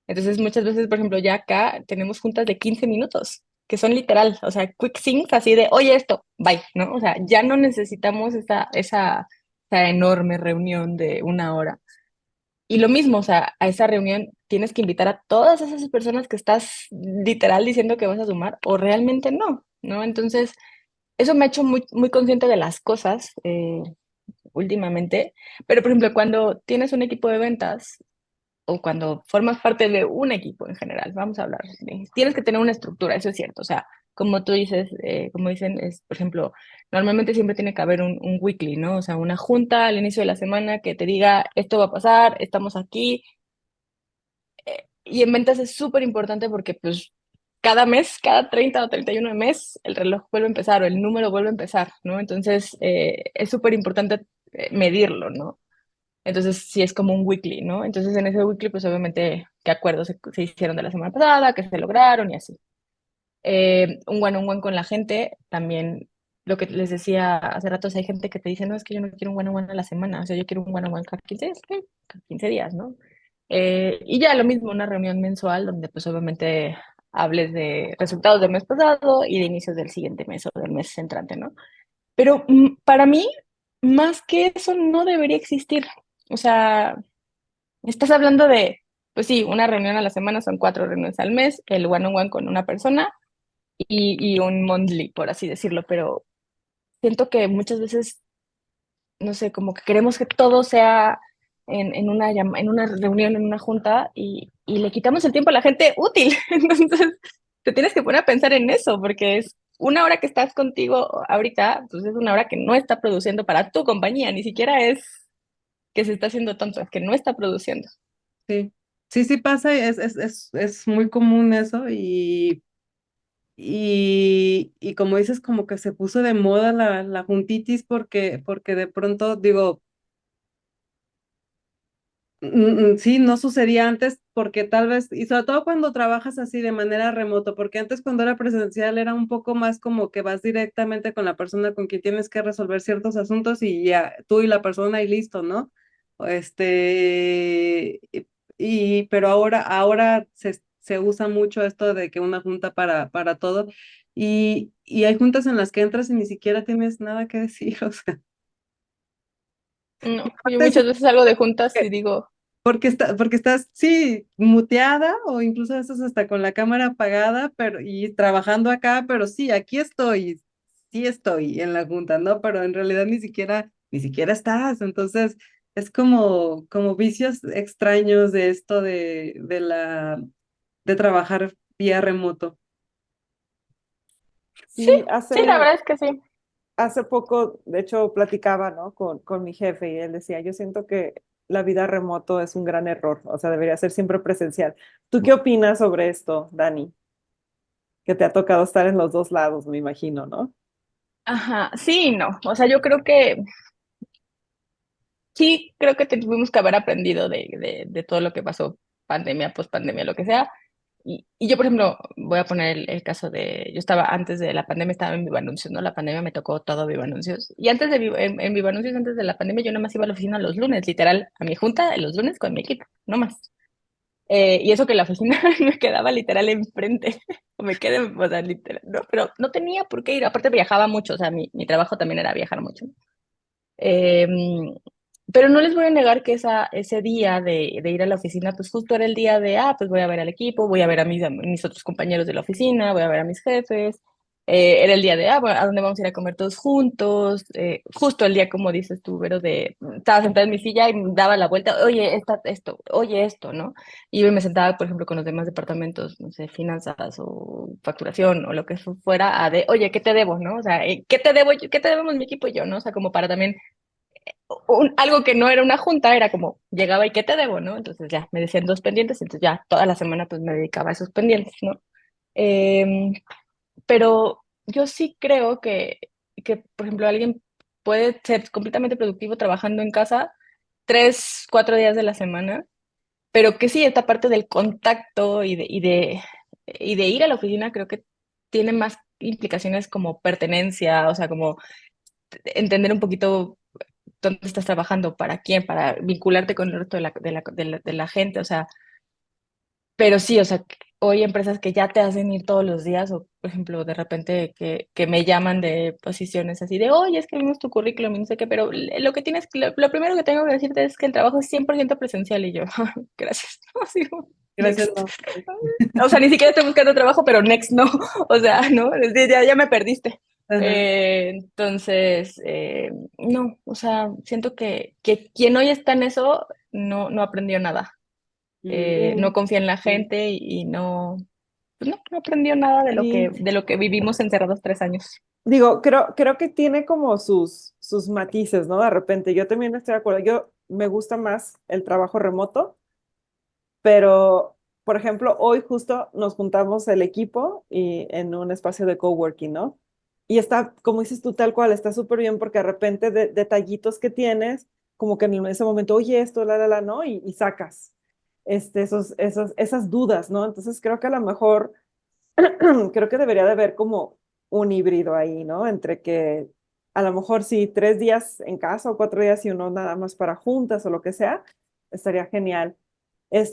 Entonces, muchas veces, por ejemplo, ya acá tenemos juntas de 15 minutos, que son literal, o sea, quick things así de, oye, esto, bye, ¿no? O sea, ya no necesitamos esa enorme reunión de 1 hora. Y lo mismo, o sea, a esa reunión tienes que invitar a todas esas personas que estás literal diciendo que vas a sumar o realmente no, ¿no? Entonces, eso me ha hecho muy, muy consciente de las cosas últimamente. Pero, por ejemplo, cuando tienes un equipo de ventas o cuando formas parte de un equipo en general, vamos a hablar, tienes que tener una estructura, eso es cierto. O sea, como tú dices, como dicen, es, por ejemplo, normalmente siempre tiene que haber un weekly, ¿no? O sea, una junta al inicio de la semana que te diga, esto va a pasar, estamos aquí. Y en ventas es súper importante porque pues cada mes, cada 30 o 31 de mes, el reloj vuelve a empezar o el número vuelve a empezar, ¿no? Entonces es súper importante medirlo, ¿no? Entonces sí es como un weekly, ¿no? Entonces en ese weekly pues obviamente qué acuerdos se hicieron de la semana pasada, qué se lograron y así. Un one-on-one con la gente, también lo que les decía hace rato, si hay gente que te dice, no, es que yo no quiero un one-on-one a la semana, o sea, yo quiero un one-on-one cada 15 días, ok, cada 15 días, ¿no? Y ya lo mismo, una reunión mensual donde pues obviamente hables de resultados del mes pasado y de inicios del siguiente mes o del mes entrante, ¿no? Pero para mí, más que eso, no debería existir. O sea, estás hablando de, pues sí, una reunión a la semana son 4 reuniones al mes, el one-on-one con una persona y un monthly, por así decirlo, pero siento que muchas veces, no sé, como que queremos que todo sea en una reunión, en una junta, y le quitamos el tiempo a la gente útil. Entonces, te tienes que poner a pensar en eso, porque es 1 hora que estás contigo ahorita, pues es 1 hora que no está produciendo para tu compañía, ni siquiera es que se está haciendo tonto, es que no está produciendo. Sí, sí, sí pasa, es muy común eso y como dices, como que se puso de moda la juntitis porque de pronto digo, sí, no sucedía antes porque tal vez, y sobre todo cuando trabajas así de manera remoto, porque antes cuando era presencial era un poco más como que vas directamente con la persona con quien tienes que resolver ciertos asuntos y ya tú y la persona y listo, ¿no? Pero ahora se usa mucho esto de que una junta para todo y hay juntas en las que entras y ni siquiera tienes nada que decir, o sea. No, yo muchas veces salgo de juntas y digo, Porque estás, sí, muteada o incluso a veces hasta con la cámara apagada, pero y trabajando acá, pero sí, aquí estoy, sí estoy en la junta, ¿no? Pero en realidad ni siquiera estás. Entonces, es como vicios extraños de esto de trabajar vía remoto. sí, Sí, sí, la verdad es que sí. hace poco, de hecho, platicaba, ¿no? con mi jefe y él decía, yo siento que la vida remoto es un gran error, o sea, debería ser siempre presencial. ¿Tú qué opinas sobre esto, Dani? Que te ha tocado estar en los dos lados, me imagino, ¿no? Ajá, sí, y no. O sea, yo creo que sí, creo que tuvimos que haber aprendido de todo lo que pasó, pandemia, post-pandemia, lo que sea. Y yo, por ejemplo, voy a poner el caso de, yo estaba antes de la pandemia, estaba en Viva Anuncios, ¿no? La pandemia me tocó todo Viva Anuncios. Y antes en Viva Anuncios, antes de la pandemia, yo nada más iba a la oficina los lunes, literal, a mi junta de los lunes con mi equipo, no más. Y eso que la oficina me quedaba literal enfrente, o me quedé, o sea, literal, no, pero no tenía por qué ir, aparte viajaba mucho, o sea, mi trabajo también era viajar mucho. Em, pero no les voy a negar que ese día de ir a la oficina, pues justo era el día de, pues voy a ver al equipo, voy a ver a mis otros compañeros de la oficina, voy a ver a mis jefes. Era el día de, bueno, ¿a dónde vamos a ir a comer todos juntos? Justo el día, como dices tú, Vero, estaba sentada en mi silla y me daba la vuelta, oye, oye, esto, ¿no? Y me sentaba, por ejemplo, con los demás departamentos, no sé, finanzas o facturación o lo que fuera, oye, ¿qué te debo, no? O sea, ¿qué te debo qué te debemos mi equipo y yo, no? O sea, como para también algo que no era una junta, era como, llegaba y ¿qué te debo, no? Entonces ya, me decían dos pendientes, entonces ya toda la semana pues me dedicaba a esos pendientes, ¿no? Em, pero yo sí creo que, por ejemplo, alguien puede ser completamente productivo trabajando en casa 3, 4 días de la semana, pero que sí, esta parte del contacto y de ir a la oficina creo que tiene más implicaciones como pertenencia, o sea, como entender un poquito dónde estás trabajando, para quién, para vincularte con el resto de la gente, o sea, pero sí, o sea, hoy hay empresas que ya te hacen ir todos los días, o por ejemplo, de repente que me llaman de posiciones así de, oye, es que vimos tu currículum y no sé qué, pero lo que tienes, lo primero que tengo que decirte es que el trabajo es 100% presencial y yo, gracias, no, así como, Gracias, next. no. O sea, ni siquiera estoy buscando trabajo, pero next no, o sea, no, ya me perdiste. Ajá. Entonces, no, o sea, siento que quien hoy está en eso no aprendió nada. No Sí, confía en la sí. gente y no, pues no aprendió nada de lo que, Sí. de lo que vivimos encerrados 3 años. Digo, creo que tiene como sus matices, ¿no? De repente, yo también estoy de acuerdo. Yo me gusta más el trabajo remoto, pero, por ejemplo, hoy justo nos juntamos el equipo y en un espacio de coworking, ¿no? Y está, como dices tú, tal cual, está súper bien porque de repente detallitos que tienes, como que en ese momento, oye, esto, la, ¿no? Y sacas esas dudas, ¿no? Entonces creo que a lo mejor creo que debería de haber como un híbrido ahí, ¿no? Entre que a lo mejor sí, 3 días en casa o 4 días y uno nada más para juntas o lo que sea, estaría genial.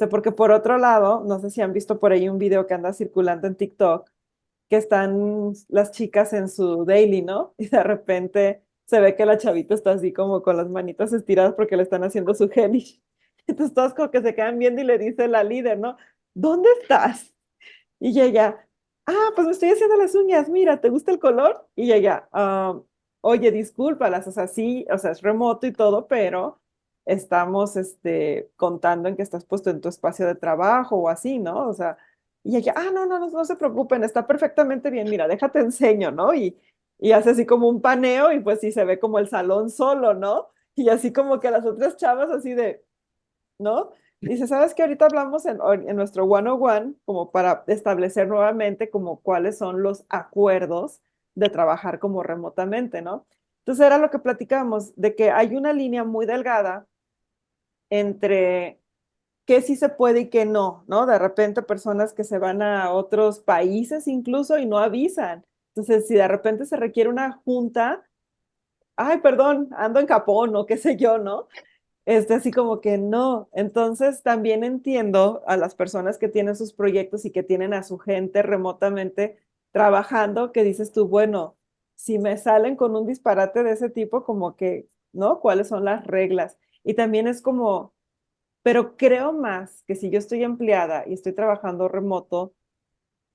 Porque por otro lado, no sé si han visto por ahí un video que anda circulando en TikTok, que están las chicas en su daily, ¿no? Y de repente se ve que la chavita está así como con las manitas estiradas porque le están haciendo su gel. Entonces todos como que se quedan viendo y le dice la líder, ¿no? ¿Dónde estás? Y ella, pues me estoy haciendo las uñas, mira, ¿te gusta el color? Y ella, oye, discúlpalas, o sea, sí, o sea, es remoto y todo, pero estamos, contando en que estás puesto en tu espacio de trabajo o así, ¿no? O sea, y ella, no se preocupen, está perfectamente bien, mira, déjate enseño, ¿no? Y hace así como un paneo y pues sí se ve como el salón solo, ¿no? Y así como que las otras chavas así de, ¿no? Dice, ¿sabes qué? Ahorita hablamos en nuestro one-on-one como para establecer nuevamente como cuáles son los acuerdos de trabajar como remotamente, ¿no? Entonces era lo que platicábamos, de que hay una línea muy delgada entre qué sí se puede y qué no, ¿no? De repente personas que se van a otros países incluso y no avisan. Entonces, si de repente se requiere una junta, ay, perdón, ando en Japón o qué sé yo, ¿no? Así como que no. Entonces también entiendo a las personas que tienen sus proyectos y que tienen a su gente remotamente trabajando, que dices tú, bueno, si me salen con un disparate de ese tipo, como que, ¿no? ¿Cuáles son las reglas? Y también es como, pero creo más que si yo estoy empleada y estoy trabajando remoto,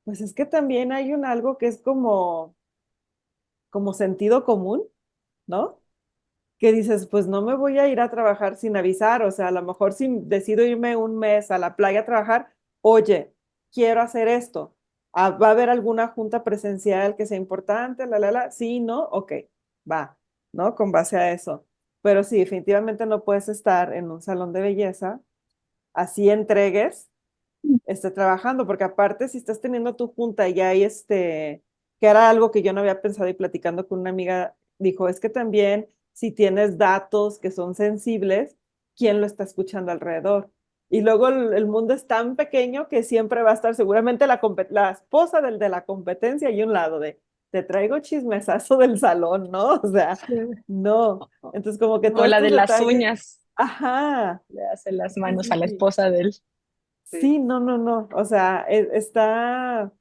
pues es que también hay un algo que es como sentido común, ¿no? Que dices, pues no me voy a ir a trabajar sin avisar, o sea, a lo mejor si decido irme un mes a la playa a trabajar, oye, quiero hacer esto. ¿Va a haber alguna junta presencial que sea importante? Sí, no, ok, va, ¿no? Con base a eso. Pero sí, definitivamente no puedes estar en un salón de belleza, así entregues, esté trabajando, porque aparte si estás teniendo tu junta y hay que era algo que yo no había pensado y platicando con una amiga, dijo, es que también si tienes datos que son sensibles, ¿quién lo está escuchando alrededor? Y luego el mundo es tan pequeño que siempre va a estar seguramente la esposa del de la competencia y un lado de, te traigo chismesazo del salón, ¿no? O sea, Sí. no. Entonces como que O todos la de estos las detalles, uñas, ajá, le hace las sí, manos sí, a la sí. esposa de él. Sí. Sí, no, no, no. O sea, está,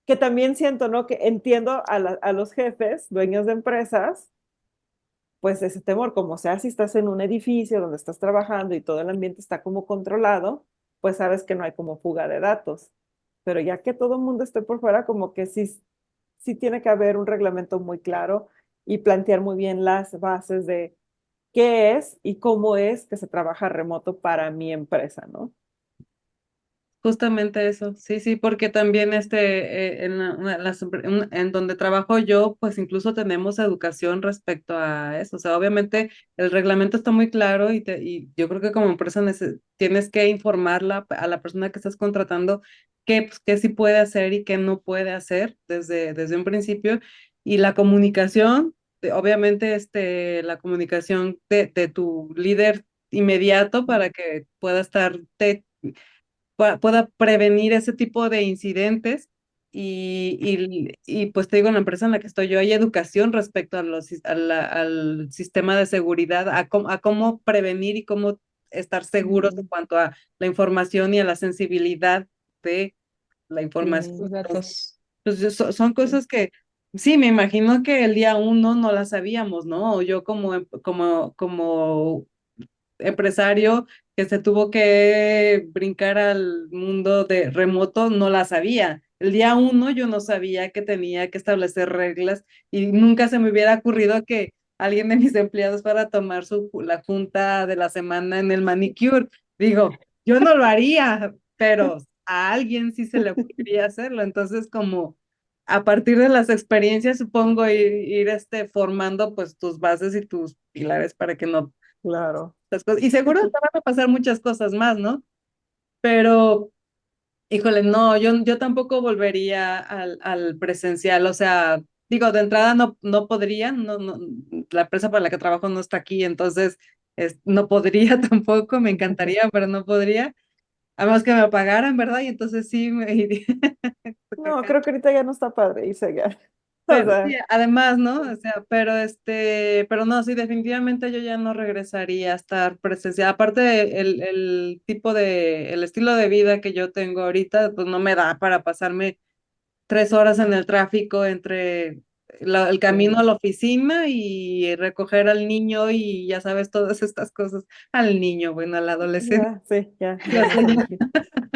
que también siento, ¿no? Que entiendo a los jefes, dueños de empresas, pues ese temor, como sea, si estás en un edificio donde estás trabajando y todo el ambiente está como controlado, pues sabes que no hay como fuga de datos. Pero ya que todo el mundo esté por fuera, como que sí, sí tiene que haber un reglamento muy claro y plantear muy bien las bases de qué es y cómo es que se trabaja remoto para mi empresa, ¿no? Justamente eso, sí, sí, porque también en, en donde trabajo yo, pues incluso tenemos educación respecto a eso. O sea, obviamente el reglamento está muy claro y yo creo que como empresa tienes que informarla a la persona que estás contratando qué, pues, qué sí puede hacer y qué no puede hacer desde un principio. Y la comunicación, obviamente la comunicación de tu líder inmediato para que pueda estar pueda prevenir ese tipo de incidentes. Pues te digo, en la empresa en la que estoy yo hay educación respecto a al sistema de seguridad, a cómo prevenir y cómo estar seguros en Mm, cuanto a la información y a la sensibilidad de la información. sí, Tus datos. Pues son sí, cosas que sí, me imagino que el día uno no las sabíamos, ¿no? O yo como empresario que se tuvo que brincar al mundo de remoto, no la sabía. El día uno yo no sabía que tenía que establecer reglas y nunca se me hubiera ocurrido que alguien de mis empleados fuera a tomar la junta de la semana en el manicure. Digo, yo no lo haría, pero a alguien sí se le ocurriría hacerlo. Entonces, como a partir de las experiencias, supongo ir formando pues tus bases y tus pilares para que no claro. las cosas. Y seguro te van a pasar muchas cosas más, ¿no? Pero, híjole, no, yo tampoco volvería al presencial. O sea, digo, de entrada no podría, la empresa para la que trabajo no está aquí, entonces no podría tampoco, me encantaría, pero no podría. A menos que me pagaran, ¿verdad? Y entonces sí me iría. No, creo que ahorita ya no está padre irse ya. O Pero sí, sea, además, ¿no? O sea, pero no, sí, definitivamente yo ya no regresaría a estar presencial. Aparte, el estilo de vida que yo tengo ahorita, pues no me da para pasarme 3 horas en el tráfico entre el camino a sí, la oficina y recoger al niño y ya sabes, todas estas cosas. Al niño, bueno, al adolescente. ya, sí, ya La nos señora. imagino.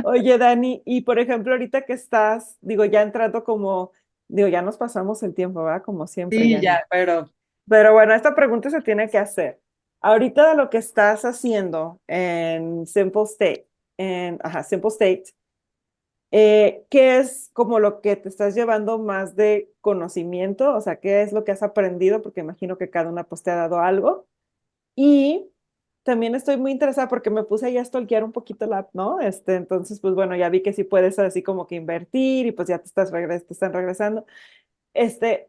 Oye, Dani, y por ejemplo, ahorita que estás, digo, ya entrando como, digo, ya nos pasamos el tiempo, ¿verdad? Como siempre, Sí, Yanni. ya, pero Pero bueno, esta pregunta se tiene que hacer. Ahorita de lo que estás haciendo en Simple State, Simple State, ¿qué es como lo que te estás llevando más de conocimiento? O sea, ¿qué es lo que has aprendido? Porque imagino que cada una pues te ha dado algo. Y también estoy muy interesada porque me puse ya a stalkear un poquito la app, ¿no? Entonces, pues bueno, ya vi que sí puedes así como que invertir y pues ya te están regresando. Este,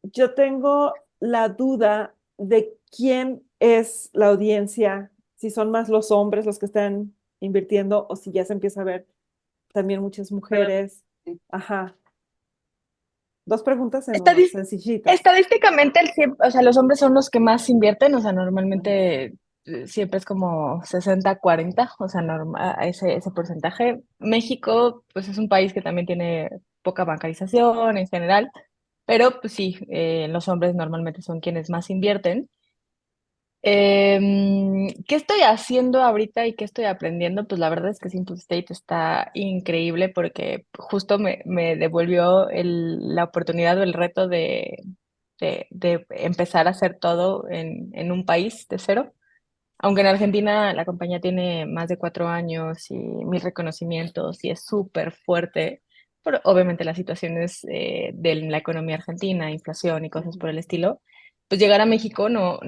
yo tengo la duda de quién es la audiencia, si son más los hombres los que están invirtiendo o si ya se empieza a ver también muchas mujeres. Ajá. Dos preguntas en una, Estadis- sencillitas. Estadísticamente, o sea, los hombres son los que más invierten, o sea, Ajá. normalmente siempre es como 60-40, o sea, ese porcentaje. México, pues es un país que también tiene poca bancarización en general, pero pues sí, los hombres normalmente son quienes más invierten. ¿Qué estoy haciendo ahorita y qué estoy aprendiendo? Pues la verdad es que Simple State está increíble porque justo me devolvió la oportunidad o el reto de empezar a hacer todo en un país de cero. Aunque en Argentina la compañía tiene más de 4 años y mil reconocimientos y es súper fuerte, pero obviamente las situaciones de la economía argentina, inflación y cosas por el estilo, pues llegar a México no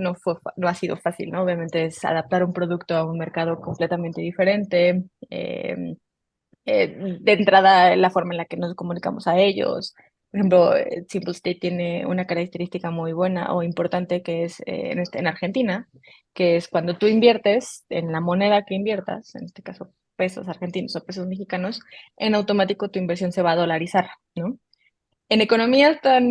ha sido fácil, ¿no? Obviamente es adaptar un producto a un mercado completamente diferente, de entrada la forma en la que nos comunicamos a ellos. Por ejemplo, Simple State tiene una característica muy buena o importante que es en Argentina, que es cuando tú inviertes en la moneda que inviertas, en este caso pesos argentinos o pesos mexicanos, en automático tu inversión se va a dolarizar, ¿no? En economías tan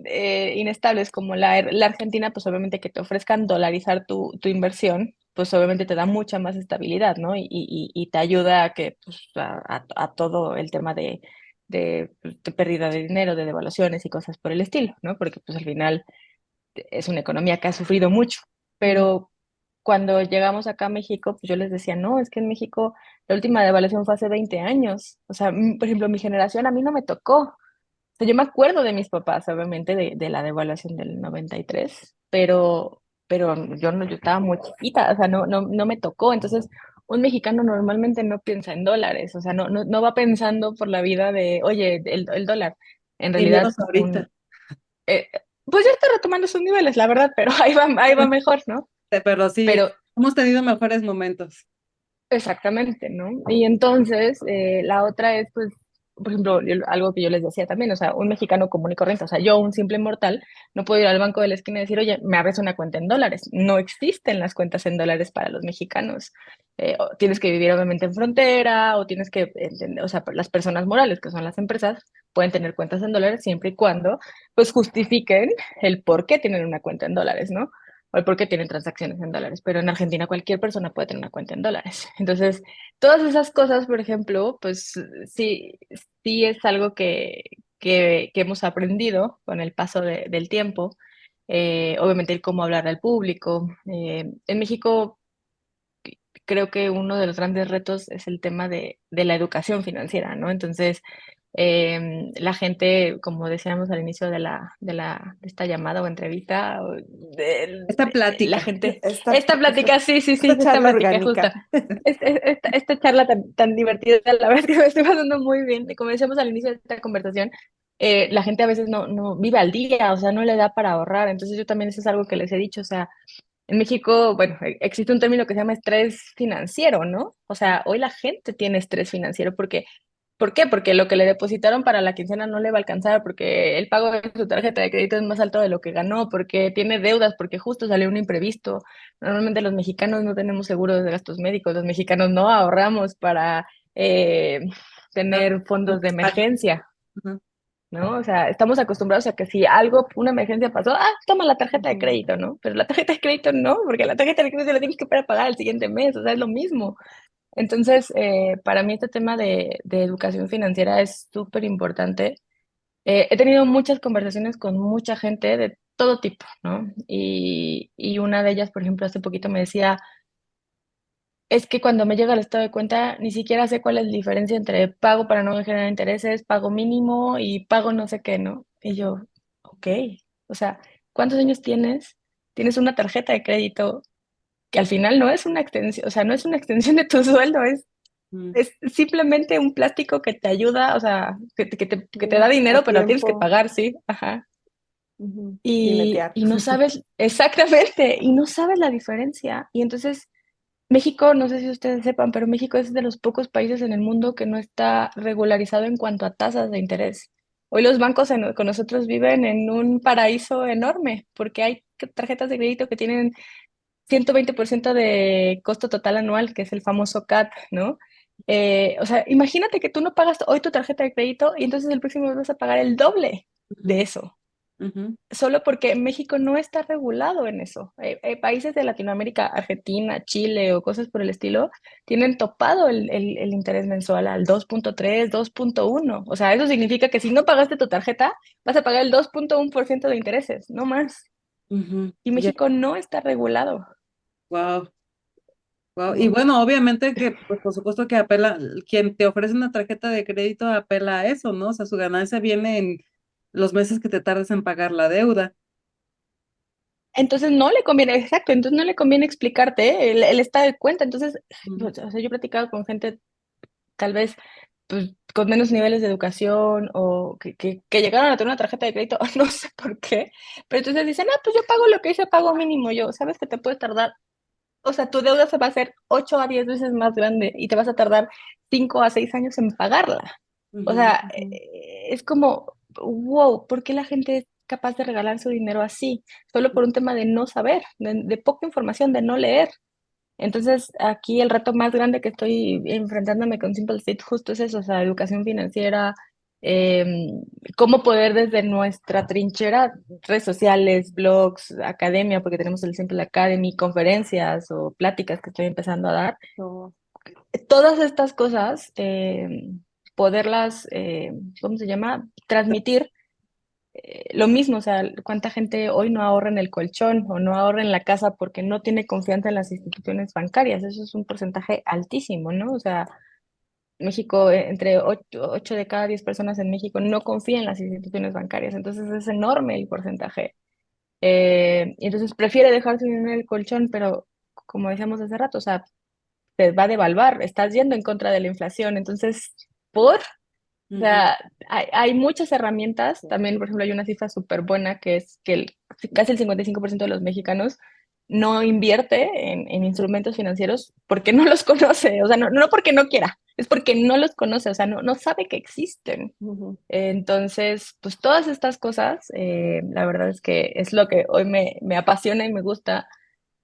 inestables como la Argentina, pues obviamente que te ofrezcan dolarizar tu inversión, pues obviamente te da mucha más estabilidad, ¿no? Y te ayuda a que, pues, a todo el tema de pérdida de dinero, de devaluaciones y cosas por el estilo, ¿no? Porque pues al final es una economía que ha sufrido mucho, Ujú. pero cuando llegamos acá a México, pues yo les decía, no, es que en México la última devaluación fue hace 20 años. O sea, por ejemplo, mi generación a mí no me tocó. O sea, yo me acuerdo de mis papás, obviamente, de la devaluación del 93, pero yo no, yo estaba muy chiquita, o sea, no me tocó. Entonces, un mexicano normalmente no piensa en dólares, o sea, no va pensando por la vida de, oye, el dólar. En Y realidad, menos ahorita, eh, pues ya está retomando sus niveles, la verdad, pero ahí va mejor, ¿no? pero sí, Pero hemos tenido mejores momentos. exactamente, ¿no? Y entonces, la otra es, pues, por ejemplo, algo que yo les decía también, o sea, un mexicano común y corriente, o sea, yo, un simple mortal, no puedo ir al banco de la esquina y decir, oye, me abres una cuenta en dólares. No existen las cuentas en dólares para los mexicanos. O tienes que vivir obviamente en frontera, o tienes que entender, o sea, las personas morales, que son las empresas, pueden tener cuentas en dólares siempre y cuando, pues, justifiquen el por qué tienen una cuenta en dólares, ¿no? O el por qué tienen transacciones en dólares, pero en Argentina cualquier persona puede tener una cuenta en dólares. Entonces, todas esas cosas, por ejemplo, pues sí, sí es algo que hemos aprendido con el paso del tiempo. Obviamente el cómo hablar al público. En México creo que uno de los grandes retos es el tema de la educación financiera, ¿no? Entonces, la gente, como decíamos al inicio de esta llamada o entrevista, Esta la plática. gente, Esta, esta esta, plática, sí, sí, sí, esta esta charla plática justa, orgánica. esta charla tan divertida, la verdad es que me estoy pasando muy bien. Como decíamos al inicio de esta conversación, la gente a veces no vive al día, o sea, no le da para ahorrar. Entonces yo también eso es algo que les he dicho, o sea, en México, bueno, existe un término que se llama estrés financiero, ¿no? O sea, hoy la gente tiene estrés financiero porque, ¿por qué? Porque lo que le depositaron para la quincena no le va a alcanzar, porque el pago de su tarjeta de crédito es más alto de lo que ganó, porque tiene deudas, porque justo salió un imprevisto. Normalmente los mexicanos no tenemos seguros de gastos médicos, los mexicanos no ahorramos para tener fondos de emergencia. Ujú, ¿No? O sea, estamos acostumbrados a que si algo, una emergencia pasó, toma la tarjeta de Ujú. crédito, ¿no? Pero la tarjeta de crédito no, porque la tarjeta de crédito la tienes que pagar el siguiente mes, o sea, es lo mismo. Entonces, para mí este tema de educación financiera es súper importante. He tenido muchas conversaciones con mucha gente de todo tipo, ¿no? Y una de ellas, por ejemplo, hace poquito me decía, es que cuando me llega el estado de cuenta, ni siquiera sé cuál es la diferencia entre pago para no generar intereses, pago mínimo y pago no sé qué, ¿no? Y yo, ok, o sea, ¿cuántos años tienes? Tienes una tarjeta de crédito que al final no es una extensión, o sea, no es una extensión de tu sueldo, ujú. es simplemente un plástico que te ayuda, o sea, que te da A dinero, pero tienes que tiempo. pagar, ¿sí? Ajá. Ujú. Y, Jinetear. y no sabes, exactamente, y no sabes la diferencia. Y entonces México, no sé si ustedes sepan, pero México es de los pocos países en el mundo que no está regularizado en cuanto a tasas de interés. Hoy los bancos con nosotros viven en un paraíso enorme porque hay tarjetas de crédito que tienen 120% de costo total anual, que es el famoso CAT, ¿no? O sea, imagínate que tú no pagas hoy tu tarjeta de crédito y entonces el próximo mes vas a pagar el doble de Ujú, eso ujú, solo porque México no está regulado en eso. Países de Latinoamérica, Argentina, Chile o cosas por el estilo, tienen topado el interés mensual al 2.3, 2.1. O sea, eso significa que si no pagaste tu tarjeta, vas a pagar el 2.1% de intereses, no más. ujú. Y Ya, México no está regulado. wow, wow. Y ¿No? bueno, obviamente que, pues por supuesto que apela, quien te ofrece una tarjeta de crédito apela a eso, ¿no? O sea, su ganancia viene en los meses que te tardes en pagar la deuda. Entonces no le conviene, exacto, entonces no le conviene explicarte el estado de cuenta. Entonces, Ujú, pues, o sea, yo he platicado con gente tal vez pues, con menos niveles de educación o que llegaron a tener una tarjeta de crédito, no sé por qué, pero entonces dicen, pues yo pago lo que hice, pago mínimo yo, sabes que te puede tardar, o sea, tu deuda se va a hacer 8 a 10 veces más grande y te vas a tardar 5 a 6 años en pagarla. O ujú, sea, Ujú. es como, wow, ¿por qué la gente es capaz de regalar su dinero así? Solo por un tema de no saber, de poca información, de no leer. Entonces, aquí el reto más grande que estoy enfrentándome con Simple State justo es eso, o sea, educación financiera, em, cómo poder desde nuestra trinchera, redes sociales, blogs, academia, porque tenemos el Simple Academy, conferencias o pláticas que estoy empezando a dar, No. todas estas cosas, poderlas, ¿cómo se llama? Transmitir lo mismo, o sea, cuánta gente hoy no ahorra en el colchón o no ahorra en la casa porque no tiene confianza en las instituciones bancarias. Eso es un porcentaje altísimo, ¿no? O sea, México, entre 8 de cada 10 personas en México no confían en las instituciones bancarias, entonces es enorme el porcentaje. Y entonces prefiere dejar su dinero en el colchón, pero como decíamos hace rato, o sea, te va a devaluar, estás yendo en contra de la inflación, entonces, ¿por? O Ujú. sea, hay muchas herramientas. También, por ejemplo, hay una cifra súper buena que es que casi el 55% de los mexicanos no invierte en instrumentos financieros porque no los conoce. O sea, no porque no quiera, es porque no los conoce, o sea, no sabe que existen. Ujú. Entonces, pues todas estas cosas, la verdad es que es lo que hoy me apasiona y me gusta.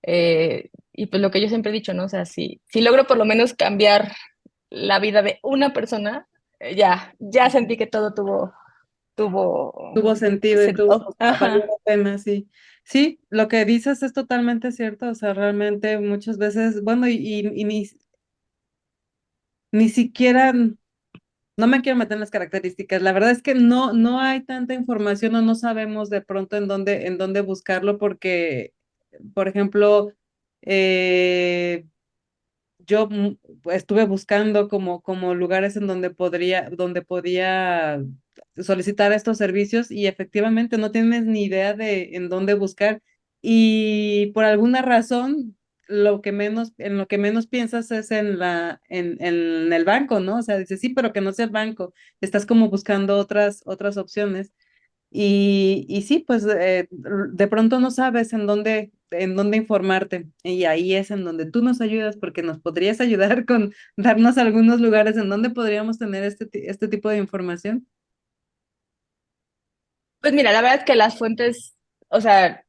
Y pues lo que yo siempre he dicho, ¿no? O sea, si logro por lo menos cambiar la vida de una persona, ya sentí que todo tuvo, Tuvo sentido y tuvo, valió ajá. la pena, sí. Sí, lo que dices es totalmente cierto, o sea, realmente muchas veces, bueno, y ni siquiera, no me quiero meter en las características, la verdad es que no hay tanta información o no sabemos de pronto en dónde buscarlo porque, por ejemplo, eh, yo estuve buscando como lugares en donde podía solicitar estos servicios y efectivamente no tienes ni idea de en dónde buscar y por alguna razón en lo que menos piensas es en el banco, ¿no? O sea, dices, sí, pero que no sea el banco, estás como buscando otras opciones. Y sí, pues de pronto no sabes en dónde informarte. Y ahí es en donde tú nos ayudas porque nos podrías ayudar con darnos algunos lugares en donde podríamos tener este tipo de información. Pues mira, la verdad es que las fuentes, o sea,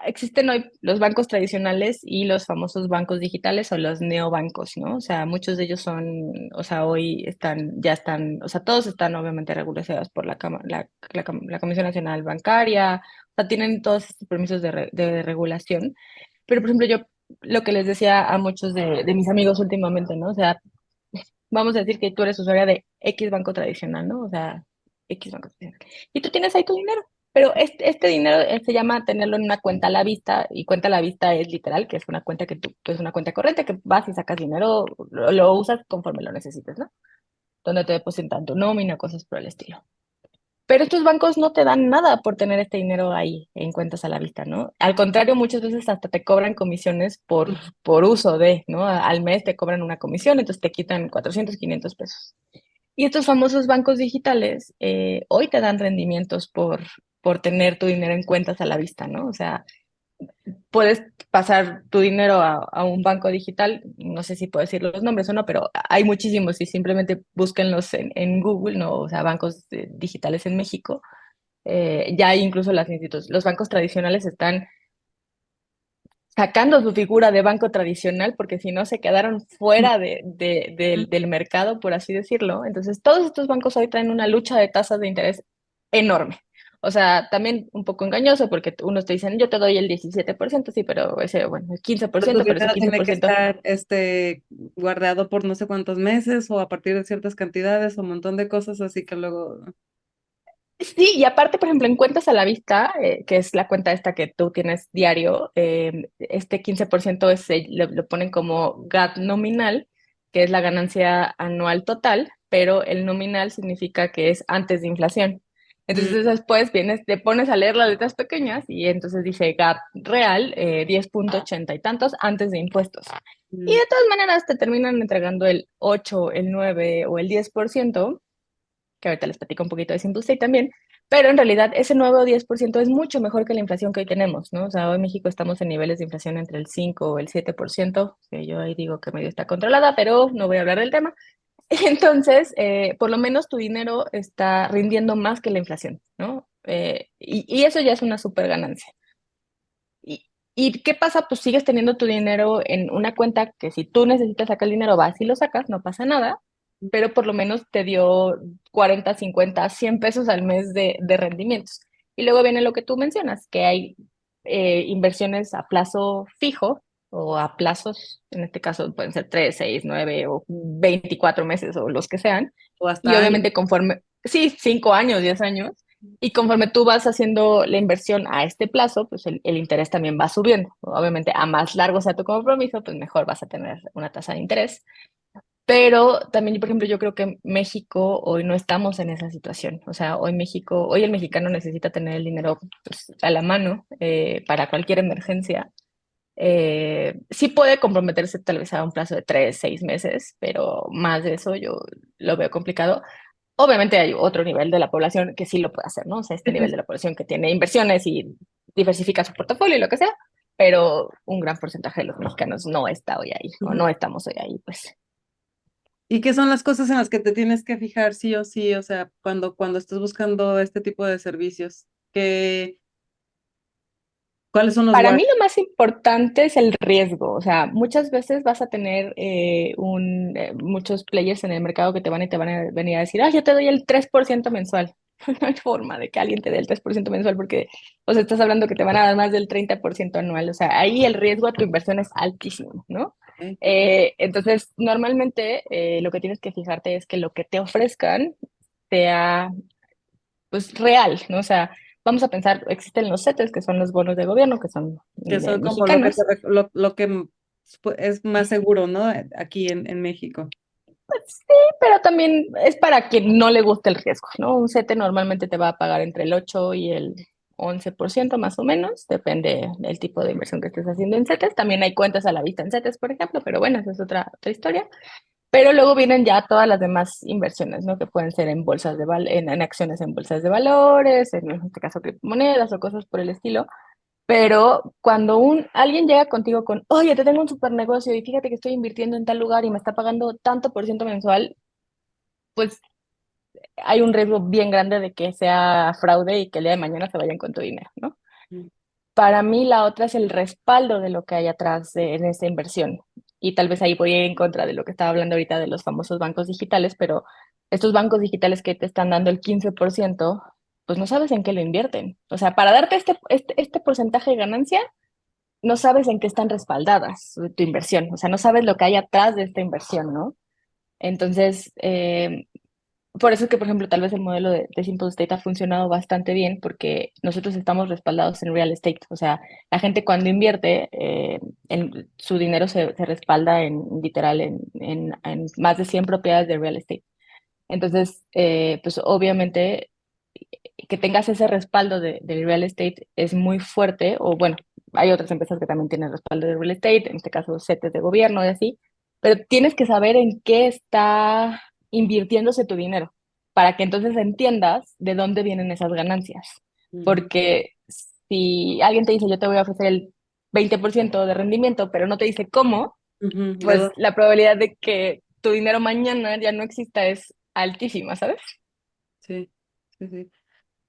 existen hoy los bancos tradicionales y los famosos bancos digitales o los neobancos, ¿no? O sea, muchos de ellos son, o sea, hoy ya están, o sea, todos están obviamente regulados por la Comisión Nacional Bancaria, o sea, tienen todos estos permisos de regulación. Pero, por ejemplo, yo lo que les decía a muchos de mis amigos últimamente, ¿no? O sea, vamos a decir que tú eres usuaria de X banco tradicional, ¿no? O sea, X banco tradicional. Y tú tienes ahí tu dinero, pero este dinero se llama tenerlo en una cuenta a la vista, y cuenta a la vista es literal, que es una cuenta que es una cuenta corriente, que vas y sacas dinero, lo usas conforme lo necesites, ¿no? Donde te depositan tu nómina, cosas por el estilo. Pero estos bancos no te dan nada por tener este dinero ahí en cuentas a la vista, ¿no? Al contrario, muchas veces hasta te cobran comisiones por uso de, ¿no? Al mes te cobran una comisión, entonces te quitan 400, 500 pesos. Y estos famosos bancos digitales hoy te dan rendimientos por tener tu dinero en cuentas a la vista, ¿no? O sea, puedes pasar tu dinero a un banco digital, no sé si puedo decir los nombres o no, pero hay muchísimos y simplemente búsquenlos en Google, ¿no? O sea, bancos digitales en México. Ya hay incluso los bancos tradicionales están sacando su figura de banco tradicional porque si no se quedaron fuera del mercado, por así decirlo. Entonces, todos estos bancos hoy traen una lucha de tasas de interés enorme. O sea, también un poco engañoso porque unos te dicen, yo te doy el 17%, sí, pero ese, bueno, el quince por Pero tu ciento, pero ese dinero quince tiene por que ciento estar guardado por no sé cuántos meses o a partir de ciertas cantidades o un montón de cosas así que luego... Sí, y aparte, por ejemplo, en cuentas a la vista, que es la cuenta esta que tú tienes diario, este 15% lo ponen como GAT nominal, que es la ganancia anual total, pero el nominal significa que es antes de inflación. Entonces Mm, después te pones a leer las letras pequeñas y entonces dice GAT real, 10,80 y tantos antes de impuestos. Y mm, de todas maneras te terminan entregando el 8, el 9 o el 10%, que ahorita les platico un poquito de Simplestay también, pero en realidad ese 9 o 10% es mucho mejor que la inflación que hoy tenemos, ¿no? O sea, hoy en México estamos en niveles de inflación entre el 5 o el 7%, que yo ahí digo que medio está controlada, pero no voy a hablar del tema. Entonces, por lo menos tu dinero está rindiendo más que la inflación, ¿no? Y eso ya es una súper ganancia. ¿Y, ¿Y qué pasa? Pues sigues teniendo tu dinero en una cuenta que si tú necesitas sacar el dinero, vas y lo sacas, no pasa nada, pero por lo menos te dio 40, 50, 100 pesos al mes de rendimientos. Y luego viene lo que tú mencionas, que hay inversiones a plazo fijo o a plazos, en este caso pueden ser 3, 6, 9 o 24 meses o los que sean. O Y hasta años. obviamente conforme, sí, 5 años, 10 años, y conforme tú vas haciendo la inversión a este plazo, pues el interés también va subiendo. Obviamente, a más largo sea tu compromiso, pues mejor vas a tener una tasa de interés. Pero también, por ejemplo, yo creo que México hoy no estamos en esa situación. O sea, hoy México, hoy el mexicano necesita tener el dinero pues, a la mano para cualquier emergencia. Sí puede comprometerse tal vez a un plazo de 3, 6 meses, pero más de eso yo lo veo complicado. Obviamente hay otro nivel de la población que sí lo puede hacer, ¿no? O sea, este Sí, sí, nivel sí. de la población que tiene inversiones y diversifica su portafolio y lo que sea, pero un gran porcentaje de los mexicanos no está hoy ahí, o Ujú. no estamos hoy ahí, pues. ¿Y qué son las cosas en las que te tienes que fijar sí o sí? O sea, cuando estás buscando este tipo de servicios, ¿cuáles son los Para guardias? mí lo más importante es el riesgo, o sea, muchas veces vas a tener muchos players en el mercado que te van y te van a venir a decir, ah, yo te doy el 3% mensual. No hay forma de que alguien te dé el 3% mensual porque, o sea, estás hablando que te van a dar más del 30% anual, o sea, ahí el riesgo a tu inversión es altísimo, ¿no? Entonces, normalmente lo que tienes que fijarte es que lo que te ofrezcan sea pues real, ¿no? O sea, vamos a pensar, existen los CETES, que son los bonos de gobierno, que son Que son como lo que, mexicanos. lo que es más seguro, ¿no? Aquí en México. Pues sí, pero también es para quien no le guste el riesgo, ¿no? Un CETE normalmente te va a pagar entre el 8 y el 11% más o menos, depende del tipo de inversión que estés haciendo en CETES. También hay cuentas a la vista en CETES, por ejemplo, pero bueno, esa es otra historia. Pero luego vienen ya todas las demás inversiones, ¿no? Que pueden ser en bolsas en acciones en bolsas de valores, en este caso criptomonedas o cosas por el estilo. Pero cuando alguien llega contigo con, oye, te tengo un super negocio y fíjate que estoy invirtiendo en tal lugar y me está pagando tanto por ciento mensual, pues hay un riesgo bien grande de que sea fraude y que el día de mañana se vayan con tu dinero, ¿no? Mm. Para mí la otra es el respaldo de lo que hay atrás en esta inversión. Y tal vez ahí voy en contra de lo que estaba hablando ahorita de los famosos bancos digitales, pero estos bancos digitales que te están dando el 15%, pues no sabes en qué lo invierten. O sea, para darte este porcentaje de ganancia, no sabes en qué están respaldadas tu inversión. O sea, no sabes lo que hay atrás de esta inversión, ¿no? Entonces, por eso es que, por ejemplo, tal vez el modelo de Simple State ha funcionado bastante bien porque nosotros estamos respaldados en real estate. O sea, la gente cuando invierte, su dinero se respalda literal en más de 100 propiedades de real estate. Entonces, pues obviamente que tengas ese respaldo de real estate es muy fuerte, o bueno, hay otras empresas que también tienen respaldo de real estate, en este caso CETES de gobierno y así, pero tienes que saber en qué está invirtiéndose tu dinero, para que entonces entiendas de dónde vienen esas ganancias. Ujú, Porque si alguien te dice, yo te voy a ofrecer el 20% de rendimiento, pero no te dice cómo, ujú, pues la probabilidad de que tu dinero mañana ya no exista es altísima, ¿sabes? sí, sí, sí.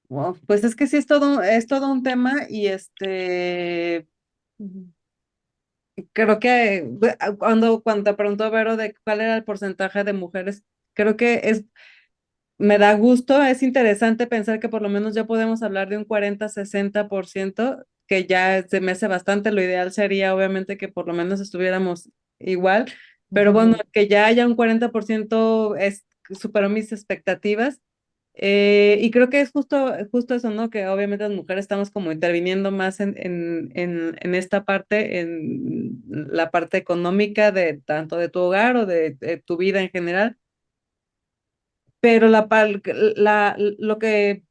Wow, pues es que sí es todo un tema y creo que cuando te preguntó Vero de cuál era el porcentaje de mujeres, creo que me da gusto, es interesante pensar que por lo menos ya podemos hablar de un 40-60%, que ya se me hace bastante. Lo ideal sería obviamente que por lo menos estuviéramos igual, pero bueno, que ya haya un 40% superó mis expectativas. Y creo que es justo eso, ¿no? Que obviamente las mujeres estamos como interviniendo más en esta parte, en la parte económica de tanto de tu hogar o de tu vida en general, pero lo que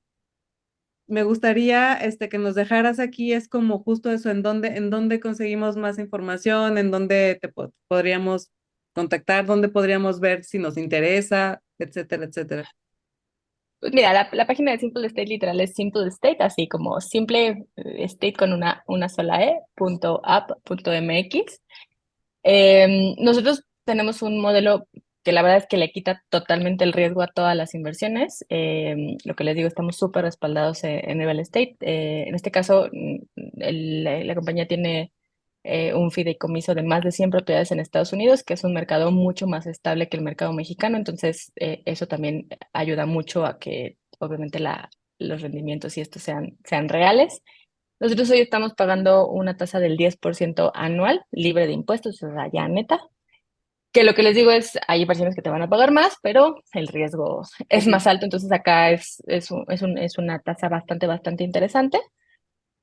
me gustaría que nos dejaras aquí es como justo eso, en dónde conseguimos más información, en dónde podríamos contactar, dónde podríamos ver si nos interesa, etcétera, etcétera. Pues mira, la página de Simple State literal es Simple State, así como simple state con una sola E, punto app, punto MX. Nosotros tenemos un modelo que la verdad es que le quita totalmente el riesgo a todas las inversiones. Lo que les digo, estamos súper respaldados en real estate. En este caso, la compañía tiene un fideicomiso de más de 100 propiedades en Estados Unidos, que es un mercado mucho más estable que el mercado mexicano. Entonces, eso también ayuda mucho a que, obviamente, los rendimientos y estos sean reales. Nosotros hoy estamos pagando una tasa del 10% anual, libre de impuestos, o sea, ya neta. Que lo que les digo es, hay inversiones que te van a pagar más, pero el riesgo es más alto, entonces acá es una tasa bastante interesante.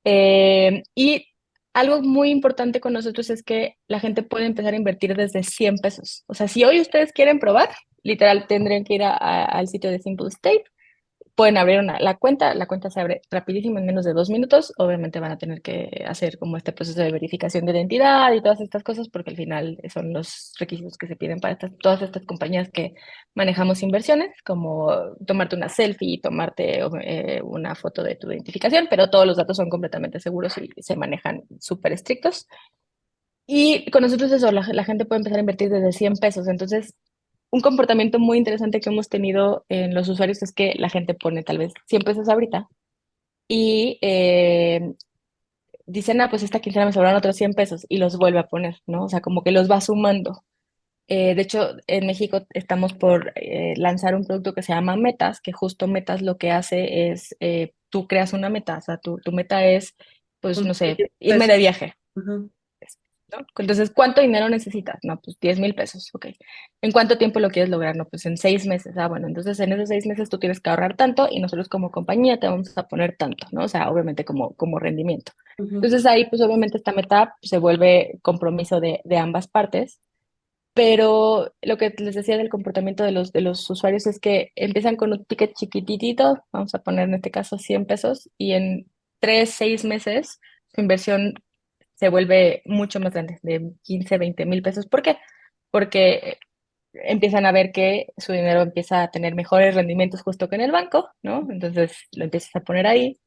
Y algo muy importante con nosotros es que la gente puede empezar a invertir desde 100 pesos. O sea, si hoy ustedes quieren probar, literal tendrían que ir al sitio de Simple State, pueden abrir la cuenta se abre rapidísimo en menos de 2 minutos. Obviamente van a tener que hacer como este proceso de verificación de identidad y todas estas cosas, porque al final son los requisitos que se piden para todas estas compañías que manejamos inversiones, como tomarte una selfie y tomarte una foto de tu identificación, pero todos los datos son completamente seguros y se manejan súper estrictos. Y con nosotros eso, la gente puede empezar a invertir desde 100 pesos. Entonces, un comportamiento muy interesante que hemos tenido en los usuarios es que la gente pone tal vez 100 pesos ahorita y dicen, ah, pues esta quincena me sobraron otros 100 pesos y los vuelve a poner, ¿no? O sea, como que los va sumando. De hecho, en México estamos por lanzar un producto que se llama Metas, que justo Metas lo que hace es, tú creas una meta, o sea, tu meta es, pues, no Unos sé, 10 irme pesos. de viaje. Ujú, ¿No? Entonces, ¿cuánto dinero necesitas? No, pues 10,000 pesos, ok. ¿En cuánto tiempo lo quieres lograr? No, pues en 6 meses. Ah, bueno, entonces en esos 6 meses tú tienes que ahorrar tanto y nosotros como compañía te vamos a poner tanto, ¿no? O sea, obviamente como rendimiento. ujú. Entonces ahí, pues obviamente esta meta se vuelve compromiso de ambas partes, pero lo que les decía del comportamiento de los usuarios es que empiezan con un ticket chiquititito, vamos a poner en este caso 100 pesos, y en 3, 6 meses su inversión se vuelve mucho más grande, de 15, 20,000 pesos. ¿Por qué? Porque empiezan a ver que su dinero empieza a tener mejores rendimientos justo que en el banco, ¿no? Entonces lo empiezas a poner ahí.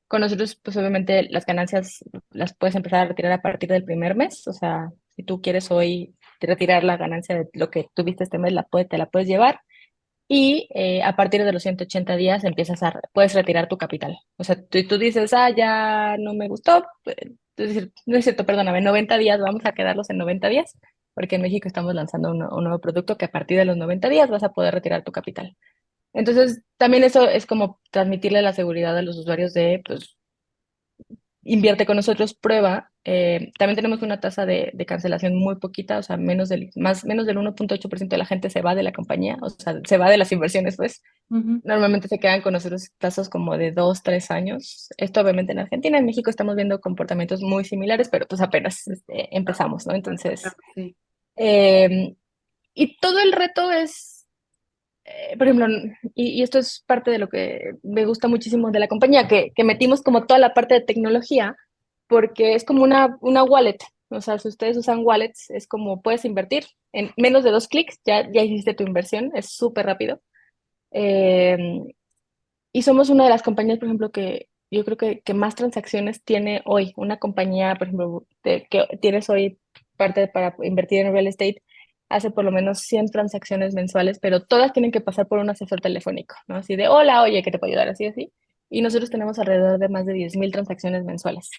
Con nosotros, pues obviamente las ganancias las puedes empezar a retirar a partir del primer mes. O sea, si tú quieres hoy retirar la ganancia de lo que tuviste este mes, te la puedes llevar. Y a partir de los 180 días puedes retirar tu capital. O sea, tú dices, ah, ya no me gustó. Es decir, no es cierto, perdóname, 90 días, vamos a quedarlos en 90 días, porque en México estamos lanzando un nuevo producto que a partir de los 90 días vas a poder retirar tu capital. Entonces, también eso es como transmitirle la seguridad a los usuarios de, pues, invierte con nosotros, prueba. También tenemos una tasa de cancelación muy poquita, o sea, menos del 1,8% de la gente se va de la compañía, o sea, se va de las inversiones, pues. Ujú. Normalmente se quedan con nosotros plazos como de 2, 3 años. Esto obviamente en Argentina, en México estamos viendo comportamientos muy similares, pero pues apenas empezamos, ¿no? Entonces, Sí. eh, y todo el reto es, por ejemplo, y esto es parte de lo que me gusta muchísimo de la compañía, que metimos como toda la parte de tecnología, porque es como una wallet. O sea, si ustedes usan wallets, es como puedes invertir en menos de 2 clics, ya hiciste tu inversión, es súper rápido. Eh, y somos una de las compañías, por ejemplo, que yo creo que más transacciones tiene hoy. Una compañía, por ejemplo, que tienes hoy parte para invertir en real estate, hace por lo menos 100 transacciones mensuales, pero todas tienen que pasar por un asesor telefónico, ¿no? Así de, hola, oye, ¿qué te puedo ayudar? Así, así. Y nosotros tenemos alrededor de más de 10,000 transacciones mensuales.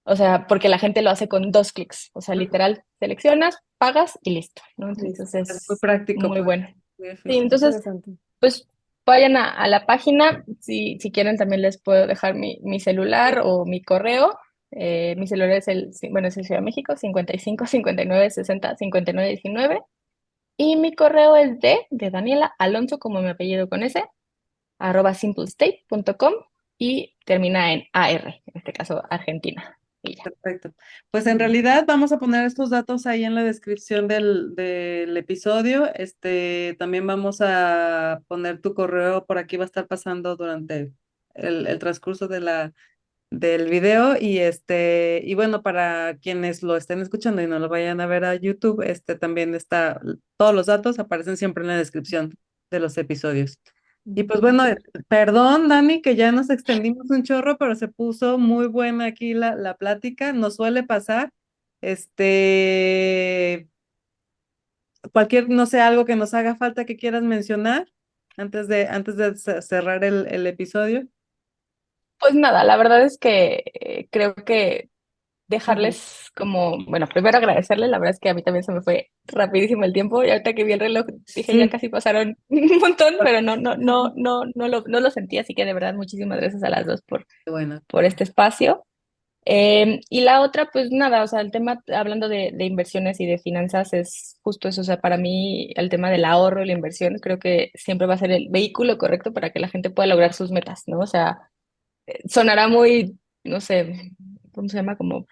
O sea, porque la gente lo hace con 2 clics. O sea, literal, seleccionas, pagas y listo, ¿no? Listo. Entonces Es muy es práctico, muy pues, bueno. muy Sí, eficiente. entonces Interesante. pues vayan a la página. Si quieren, también les puedo dejar mi celular o mi correo. Mi celular bueno, es el Ciudad de México, 55 59 60 59 19. Y mi correo es de Daniela Alonso, como mi apellido con S, @simplestate.com y termina en AR, en este caso Argentina. Y ya. Perfecto. Pues en realidad vamos a poner estos datos ahí en la descripción del episodio. También vamos a poner tu correo por aquí, va a estar pasando durante el transcurso del video y bueno, para quienes lo estén escuchando y no lo vayan a ver a YouTube, también todos los datos aparecen siempre en la descripción de los episodios. Y pues bueno, perdón, Dani, que ya nos extendimos un chorro, pero se puso muy buena aquí la plática. Nos suele pasar, cualquier, no sé, algo que nos haga falta que quieras mencionar antes de cerrar el episodio. Pues nada, la verdad es que creo que dejarles como, bueno, primero agradecerles, la verdad es que a mí también se me fue rapidísimo el tiempo y ahorita que vi el reloj dije ya Sí, casi pasaron un montón, pero no lo sentí, así que de verdad muchísimas gracias a las dos qué bueno. por este espacio. Y la otra, pues nada, o sea, el tema, hablando de inversiones y de finanzas, es justo eso, o sea, para mí el tema del ahorro y la inversión creo que siempre va a ser el vehículo correcto para que la gente pueda lograr sus metas, ¿no? O sea, sonará muy, no sé, ¿cómo se llama? Como,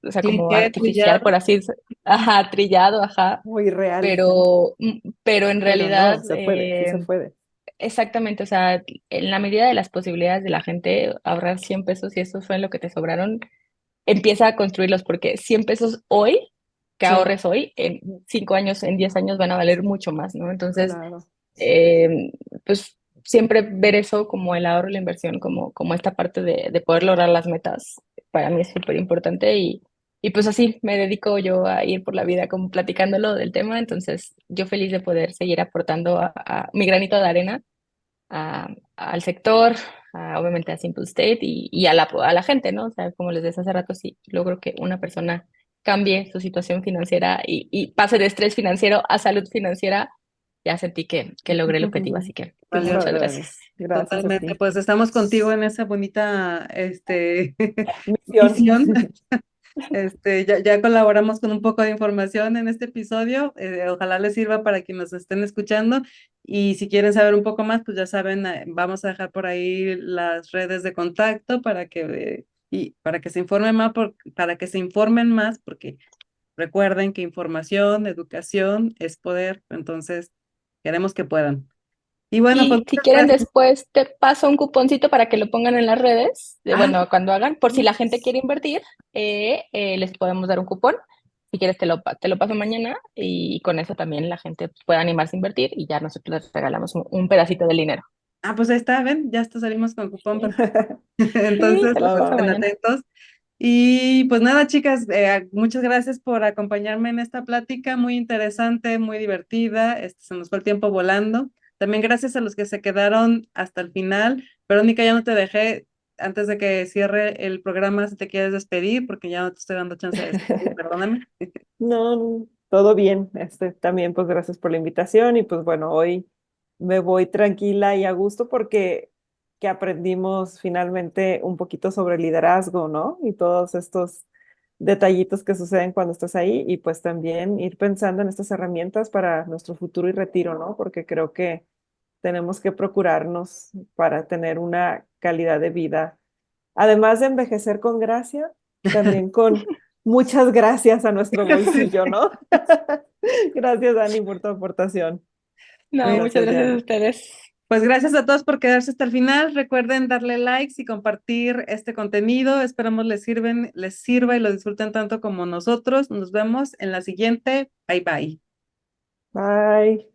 o sea, como Cliché, artificial, trillado. por así decirlo, ajá, trillado, ajá, Muy real, pero en pero realidad, no, se puede, sí se puede. exactamente, o sea, en la medida de las posibilidades de la gente, ahorrar 100 pesos y eso fue lo que te sobraron, empieza a construirlos, porque 100 pesos hoy, que Sí, ahorres hoy, en 5 años, en 10 años van a valer mucho más, ¿no? Entonces, Claro. eh, pues siempre ver eso como el ahorro y la inversión, como esta parte de poder lograr las metas, para mí es súper importante y pues así me dedico yo a ir por la vida como platicándolo del tema, entonces yo feliz de poder seguir aportando a mi granito de arena al sector, obviamente a Simple State y a la gente, ¿no? O sea, como les decía hace rato, si logro que una persona cambie su situación financiera y pase de estrés financiero a salud financiera, ya sentí que logré el objetivo, así que Qué valió la muchas padre. gracias. Gracias a totalmente. ti. Pues estamos contigo en esa bonita Misión. misión. Ya colaboramos con un poco de información en este episodio. Ojalá les sirva para quienes nos estén escuchando. Y si quieren saber un poco más, pues ya saben, vamos a dejar por ahí las redes de contacto para que se informen más, para que se informen más, porque recuerden que información, educación es poder. Entonces, queremos que puedan. Y bueno, pues Y si muchas quieren gracias. después te paso un cuponcito para que lo pongan en las redes, Ah, bueno, cuando hagan, por si la gente quiere invertir, les podemos dar un cupón. Si quieres te lo paso mañana y con eso también la gente puede animarse a invertir y ya nosotros les regalamos un pedacito del dinero. pues ahí está, ven, ya hasta salimos con cupón. Sí, sí, Entonces, te los Va, pues va. paso estén mañana. atentos. Y pues nada, chicas, muchas gracias por acompañarme en esta plática muy interesante, muy divertida. Se nos fue el tiempo volando. También gracias a los que se quedaron hasta el final. Verónica, ya no te dejé antes de que cierre el programa, si te quieres despedir, porque ya no te estoy dando chance de despedir, perdóname. No, no, todo bien. También, pues gracias por la invitación y pues bueno, hoy me voy tranquila y a gusto porque que aprendimos finalmente un poquito sobre liderazgo, ¿no? Y todos estos detallitos que suceden cuando estás ahí y pues también ir pensando en estas herramientas para nuestro futuro y retiro, ¿no? Porque creo que tenemos que procurarnos para tener una calidad de vida, además de envejecer con gracia, también con muchas gracias a nuestro bolsillo, ¿no? Gracias, Dani, por tu aportación. No, muchas Gracias, gracias a Diana. ustedes. Pues gracias a todos por quedarse hasta el final. Recuerden darle likes y compartir este contenido. Esperamos les sirva y lo disfruten tanto como nosotros. Nos vemos en la siguiente. Bye bye. Bye.